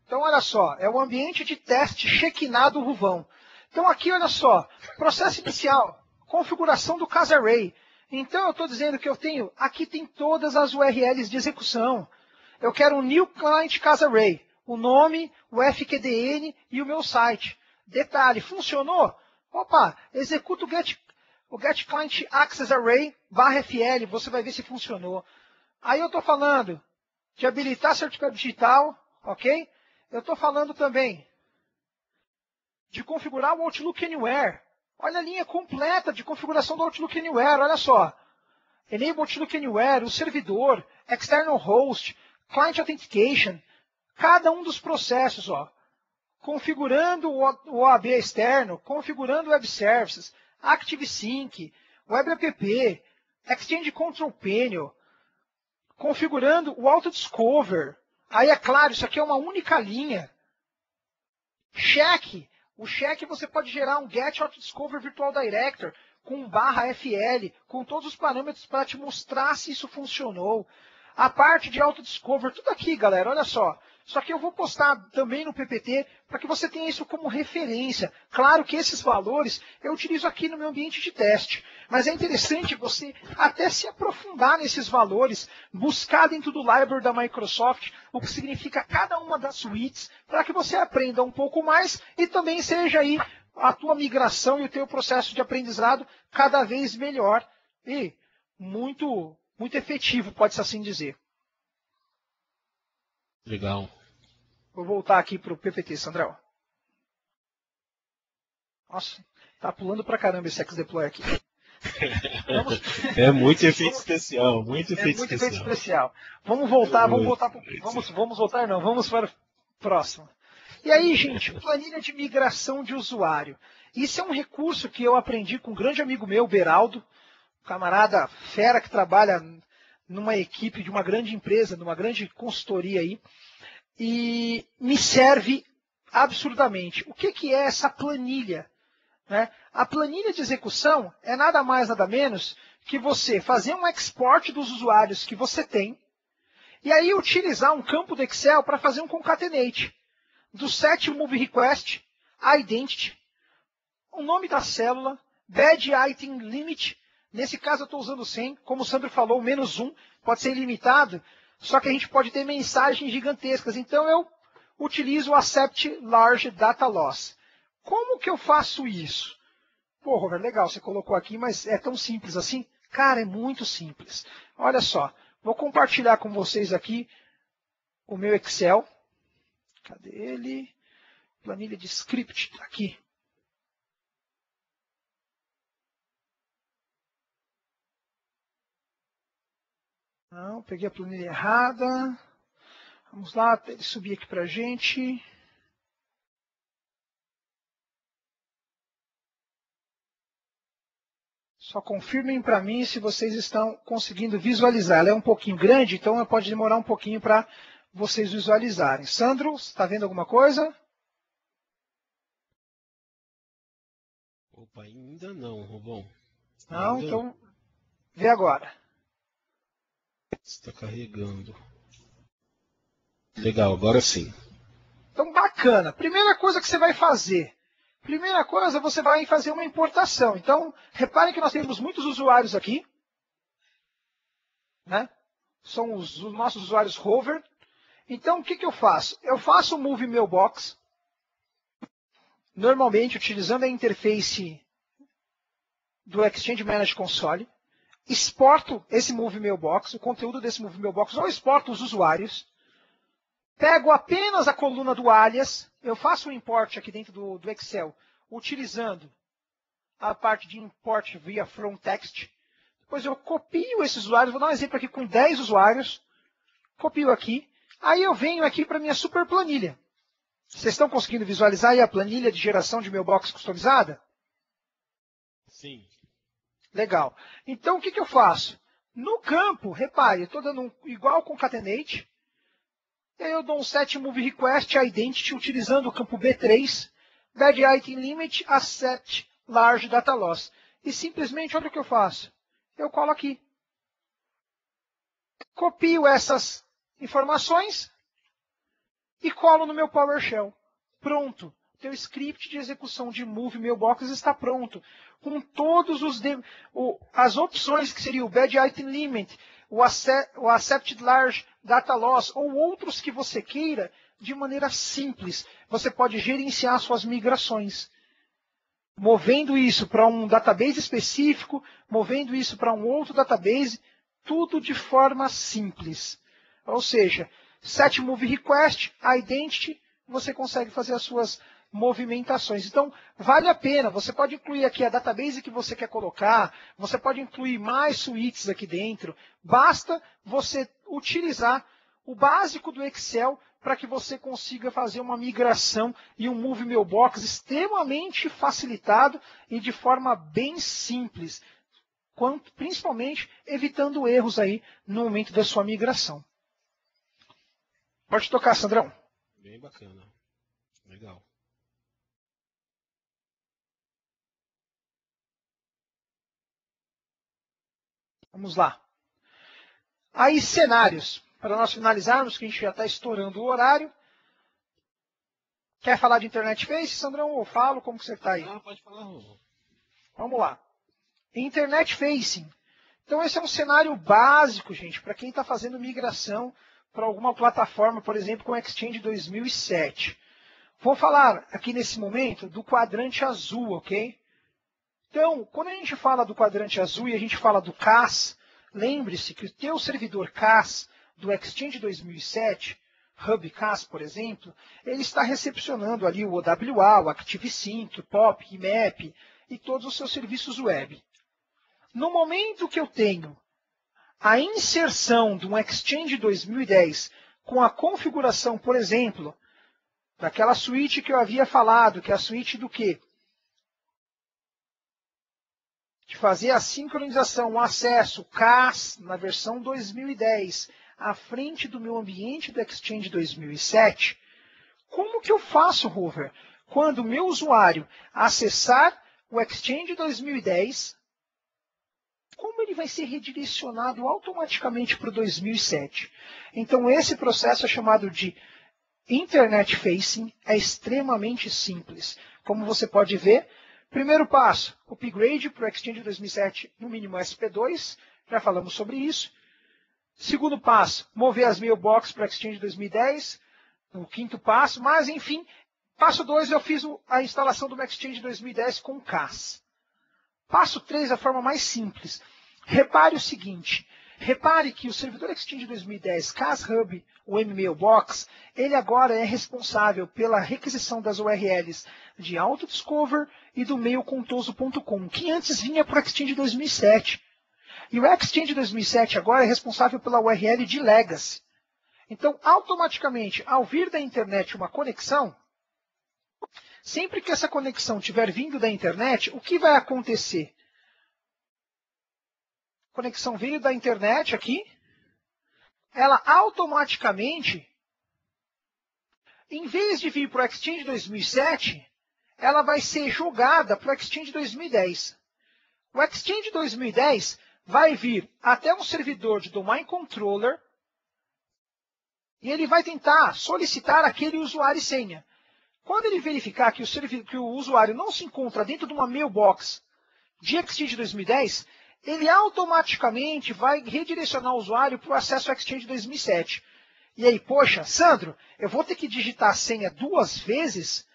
Então, olha só, é o ambiente de teste Shekinah do Ruvão. Então, aqui, olha só, processo inicial, configuração do Casa Array. Então, eu estou dizendo que eu tenho, aqui tem todas as URLs de execução. Eu quero um New Client Casa Array, o nome, o FQDN e o meu site. Detalhe, funcionou? Opa, executa o Get Client Access Array /FL, você vai ver se funcionou. Aí eu estou falando de habilitar certificado digital, ok? Eu estou falando também de configurar o Outlook Anywhere. Olha a linha completa de configuração do Outlook Anywhere, olha só. Enable Outlook Anywhere, o servidor, External Host, Client Authentication, cada um dos processos, ó. Configurando o OAB externo, configurando Web Services, ActiveSync, Web App, Exchange Control Panel, configurando o Autodiscover. Aí, é claro, isso aqui é uma única linha. Check. O check você pode gerar um Get Autodiscover Virtual Director com /FL, com todos os parâmetros para te mostrar se isso funcionou. A parte de Autodiscover, tudo aqui, galera, olha só. Só que eu vou postar também no PPT para que você tenha isso como referência. Claro que esses valores eu utilizo aqui no meu ambiente de teste, mas é interessante você até se aprofundar nesses valores, buscar dentro do library da Microsoft o que significa cada uma das suítes, para que você aprenda um pouco mais e também seja aí a tua migração e o teu processo de aprendizado cada vez melhor e muito, muito efetivo, pode-se assim dizer. Legal. Vou voltar aqui para o PPT, Sandrão. Nossa, tá pulando pra caramba esse XDeploy aqui. Vamos... É muito efeito especial, muito efeito muito especial. efeito especial. Vamos voltar para o próximo. E aí, gente, planilha de migração de usuário. Isso é um recurso que eu aprendi com um grande amigo meu, Beraldo, um camarada fera que trabalha numa equipe de uma grande empresa, numa grande consultoria aí, e me serve absurdamente. O que é essa planilha? Né? A planilha de execução é nada mais, nada menos que você fazer um export dos usuários que você tem e aí utilizar um campo do Excel para fazer um concatenate do set move request, identity, o nome da célula, bad item limit. Nesse caso eu estou usando 100, como o Sandro falou, -1, pode ser ilimitado, só que a gente pode ter mensagens gigantescas. Então eu utilizo o accept large data loss. Como que eu faço isso? Pô, Robert, legal, você colocou aqui, mas é tão simples assim? Cara, é muito simples. Olha só, vou compartilhar com vocês aqui o meu Excel. Cadê ele? Planilha de script, tá aqui. Não, peguei a planilha errada. Vamos lá, até ele subir aqui para a gente. Só confirmem para mim se vocês estão conseguindo visualizar. Ela é um pouquinho grande, então pode demorar um pouquinho para vocês visualizarem. Sandro, está vendo alguma coisa? Opa, ainda não, Robão. Não, Ainda então vê agora. está carregando. Legal, agora sim. Então, bacana. Primeira coisa que você vai fazer. Primeira coisa, você vai fazer uma importação. Então, reparem que nós temos muitos usuários aqui. Né? São os nossos usuários hover. Então, o que eu faço? Eu faço o Move Mailbox. Normalmente, utilizando a interface do Exchange Manager Console. Exporto esse Move Mailbox, o conteúdo desse Move Mailbox, ou exporto os usuários. Pego apenas a coluna do alias, eu faço um import aqui dentro do Excel, utilizando a parte de import via from text. Depois eu copio esses usuários, vou dar um exemplo aqui com 10 usuários, copio aqui, aí eu venho aqui para a minha super planilha. Vocês estão conseguindo visualizar aí a planilha de geração de mailbox customizada? Sim. Legal. Então o que eu faço? No campo, repare, eu estou dando igual concatenate, e aí eu dou um set move request identity utilizando o campo B3, bad item limit, accept large data loss. E simplesmente, olha o que eu faço. Eu colo aqui. Copio essas informações e colo no meu PowerShell. Pronto. Teu script de execução de Move Mailbox está pronto. Com todos as opções que seria o bad item limit, o accepted large data loss ou outros que você queira, de maneira simples. Você pode gerenciar suas migrações. Movendo isso para um database específico, movendo isso para um outro database, tudo de forma simples. Ou seja, set move request, identity, você consegue fazer as suas movimentações. Então, vale a pena. Você pode incluir aqui a database que você quer colocar, você pode incluir mais suítes aqui dentro. Basta você utilizar o básico do Excel para que você consiga fazer uma migração e um Move Mailbox extremamente facilitado e de forma bem simples, principalmente evitando erros aí no momento da sua migração. Pode tocar, Sandrão. Bem bacana. Legal. Vamos lá. Aí, cenários. para nós finalizarmos, que a gente já está estourando o horário. Quer falar de Internet Face, Sandrão? Ou falo? Como que você está aí? Ah, pode falar, Rô. Vamos lá. Internet Facing. Então esse é um cenário básico, gente, para quem está fazendo migração para alguma plataforma, por exemplo, com Exchange 2007. Vou falar aqui nesse momento do quadrante azul, ok? Então, quando a gente fala do quadrante azul e a gente fala do CAS, lembre-se que o teu servidor CAS do Exchange 2007, Hub CAS, por exemplo, ele está recepcionando ali o OWA, o ActiveSync, o POP, IMAP e todos os seus serviços web. No momento que eu tenho a inserção de um Exchange 2010 com a configuração, por exemplo, daquela suíte que eu havia falado, que é a suíte do quê? De fazer a sincronização, o acesso, CAS, na versão 2010, à frente do meu ambiente do Exchange 2007, como que eu faço, Rover? Quando o meu usuário acessar o Exchange 2010, como ele vai ser redirecionado automaticamente para o 2007? Então, esse processo é chamado de Internet Facing, é extremamente simples. Como você pode ver, primeiro passo, upgrade para o Exchange 2007, no mínimo SP2, já falamos sobre isso. Segundo passo, mover as mailbox para o Exchange 2010, o quinto passo, mas enfim, passo 2 eu fiz a instalação do Exchange 2010 com CAS. Passo 3, a forma mais simples. Repare o seguinte, repare que o servidor Exchange 2010 CAS Hub, o mMailbox, ele agora é responsável pela requisição das URLs de AutoDiscover e do mailcontoso.com, que antes vinha para o Exchange 2007. E o Exchange 2007 agora é responsável pela URL de Legacy. Então, automaticamente, ao vir da internet uma conexão, sempre que essa conexão estiver vindo da internet, o que vai acontecer? A conexão veio da internet aqui, ela automaticamente, em vez de vir para o Exchange 2007, ela vai ser jogada para o Exchange 2010. O Exchange 2010 vai vir até um servidor de Domain Controller e ele vai tentar solicitar aquele usuário e senha. Quando ele verificar que o usuário não se encontra dentro de uma mailbox de Exchange 2010, ele automaticamente vai redirecionar o usuário para o acesso ao Exchange 2007. E aí, poxa, Sandro, eu vou ter que digitar a senha 2 vezes?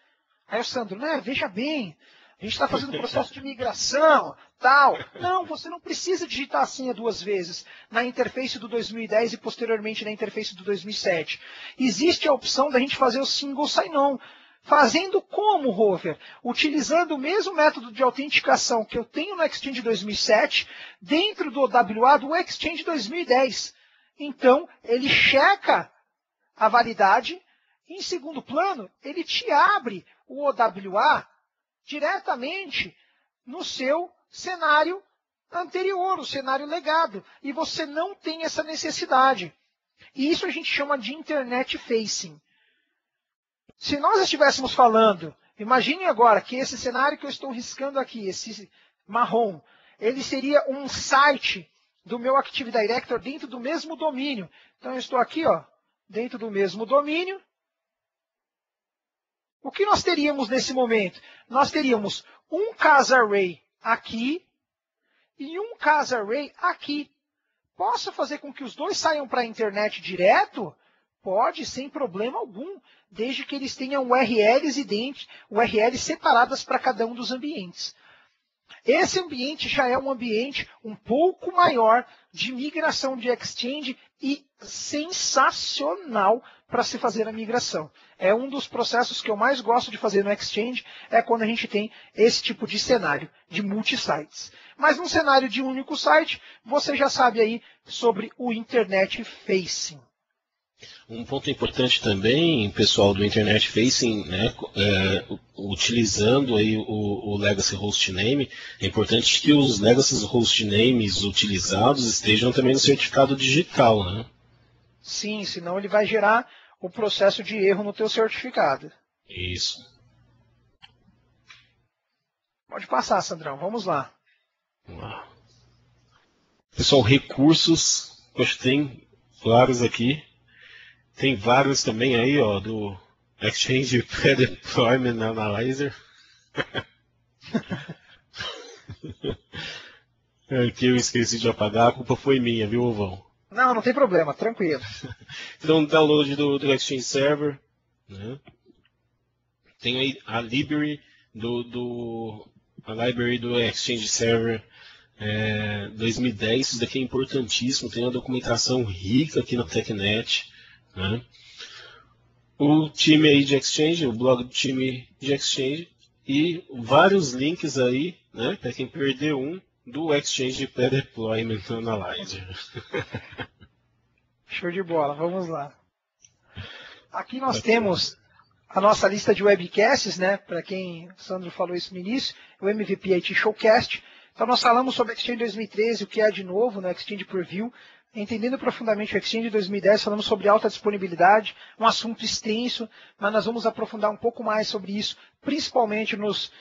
Aí o Sandro, né, veja bem, a gente está fazendo um processo de migração, tal. Não, você não precisa digitar a senha 2 vezes na interface do 2010 e posteriormente na interface do 2007. Existe a opção da gente fazer o single sign-on. Fazendo como, Rover? Utilizando o mesmo método de autenticação que eu tenho no Exchange 2007 dentro do OWA do Exchange 2010. Então, ele checa a validade. Em segundo plano, ele te abre o OWA diretamente no seu cenário anterior, o cenário legado. E você não tem essa necessidade. E isso a gente chama de Internet Facing. Se nós estivéssemos falando, imagine agora que esse cenário que eu estou riscando aqui, esse marrom, ele seria um site do meu Active Directory dentro do mesmo domínio. Então eu estou aqui, ó, dentro do mesmo domínio. O que nós teríamos nesse momento? Nós teríamos um CAS Array aqui e um CAS Array aqui. Posso fazer com que os dois saiam para a internet direto? Pode, sem problema algum, desde que eles tenham URLs separadas para cada um dos ambientes. Esse ambiente já é um ambiente um pouco maior de migração de Exchange e sensacional para se fazer a migração. É um dos processos que eu mais gosto de fazer no Exchange, é quando a gente tem esse tipo de cenário, de multi-sites. Mas num cenário de um único site, você já sabe aí sobre o Internet Facing. Um ponto importante também, pessoal, do Internet Facing, né, utilizando aí o Legacy Hostname, é importante que os Legacy Hostnames utilizados estejam também no certificado digital, né? Sim, senão ele vai gerar o processo de erro no teu certificado. Isso. Pode passar, Sandrão, vamos lá. Vamos lá. Pessoal, recursos, acho que tem vários aqui. Tem vários também aí, ó, do Exchange Pre-Deployment Analyzer. Que eu esqueci de apagar, a culpa foi minha, viu, Vão? Não tem problema, tranquilo. Então, download do Exchange Server, né? Tem aí a library a library do Exchange Server 2010, isso daqui é importantíssimo, tem uma documentação rica aqui na TechNet, né? O time aí de Exchange, o blog do time de Exchange e vários links aí, né, para quem perdeu do Exchange Pre-Deployment Analyzer. Show de bola, vamos lá. Aqui nós temos a nossa lista de webcasts, né? Para quem o Sandro falou isso no início, o MVP IT Showcast. Então nós falamos sobre Exchange 2013, o que é de novo, né? Exchange Preview. Entendendo profundamente o Exchange 2010, falamos sobre alta disponibilidade, um assunto extenso, mas nós vamos aprofundar um pouco mais sobre isso, principalmente nos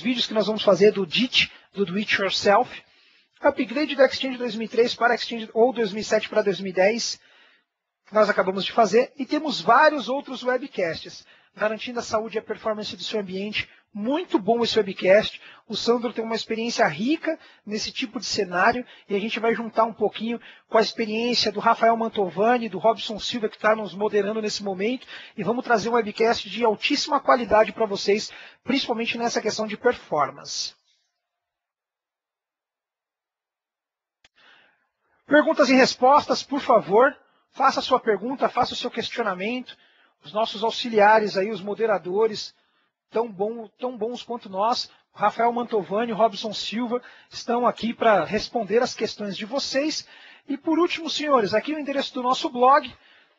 vídeos que nós vamos fazer do DIT, do Do It Yourself. Upgrade do Exchange 2003 para Exchange, ou 2007 para 2010, que nós acabamos de fazer, e temos vários outros webcasts, garantindo a saúde e a performance do seu ambiente. Muito bom esse webcast. O Sandro tem uma experiência rica nesse tipo de cenário e a gente vai juntar um pouquinho com a experiência do Rafael Mantovani, do Robson Silva, que está nos moderando nesse momento, e vamos trazer um webcast de altíssima qualidade para vocês, principalmente nessa questão de performance. Perguntas e respostas, por favor. Faça a sua pergunta, faça o seu questionamento. Os nossos auxiliares aí, os moderadores, tão bons quanto nós, o Rafael Mantovani e o Robson Silva, estão aqui para responder as questões de vocês. E por último, senhores, aqui o endereço do nosso blog,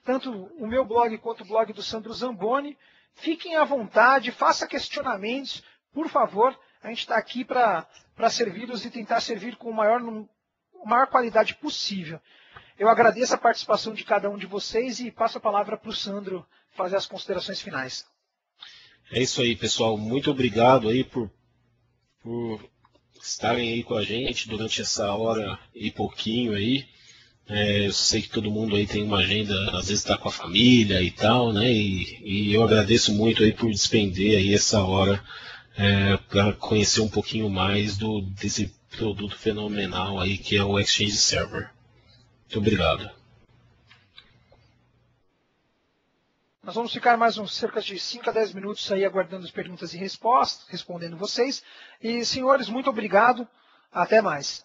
tanto o meu blog quanto o blog do Sandro Zamboni. Fiquem à vontade, faça questionamentos, por favor. A gente está aqui para servi-los e tentar servir com a maior qualidade possível. Eu agradeço a participação de cada um de vocês e passo a palavra para o Sandro fazer as considerações finais. É isso aí, pessoal. Muito obrigado aí por estarem aí com a gente durante essa hora e pouquinho aí. Eu sei que todo mundo aí tem uma agenda, às vezes está com a família e tal, né? E eu agradeço muito aí por despender aí essa hora para conhecer um pouquinho mais desse produto fenomenal aí que é o Exchange Server. Muito obrigado. Nós vamos ficar mais cerca de 5 a 10 minutos aí aguardando as perguntas e respostas, respondendo vocês. E, senhores, muito obrigado. Até mais.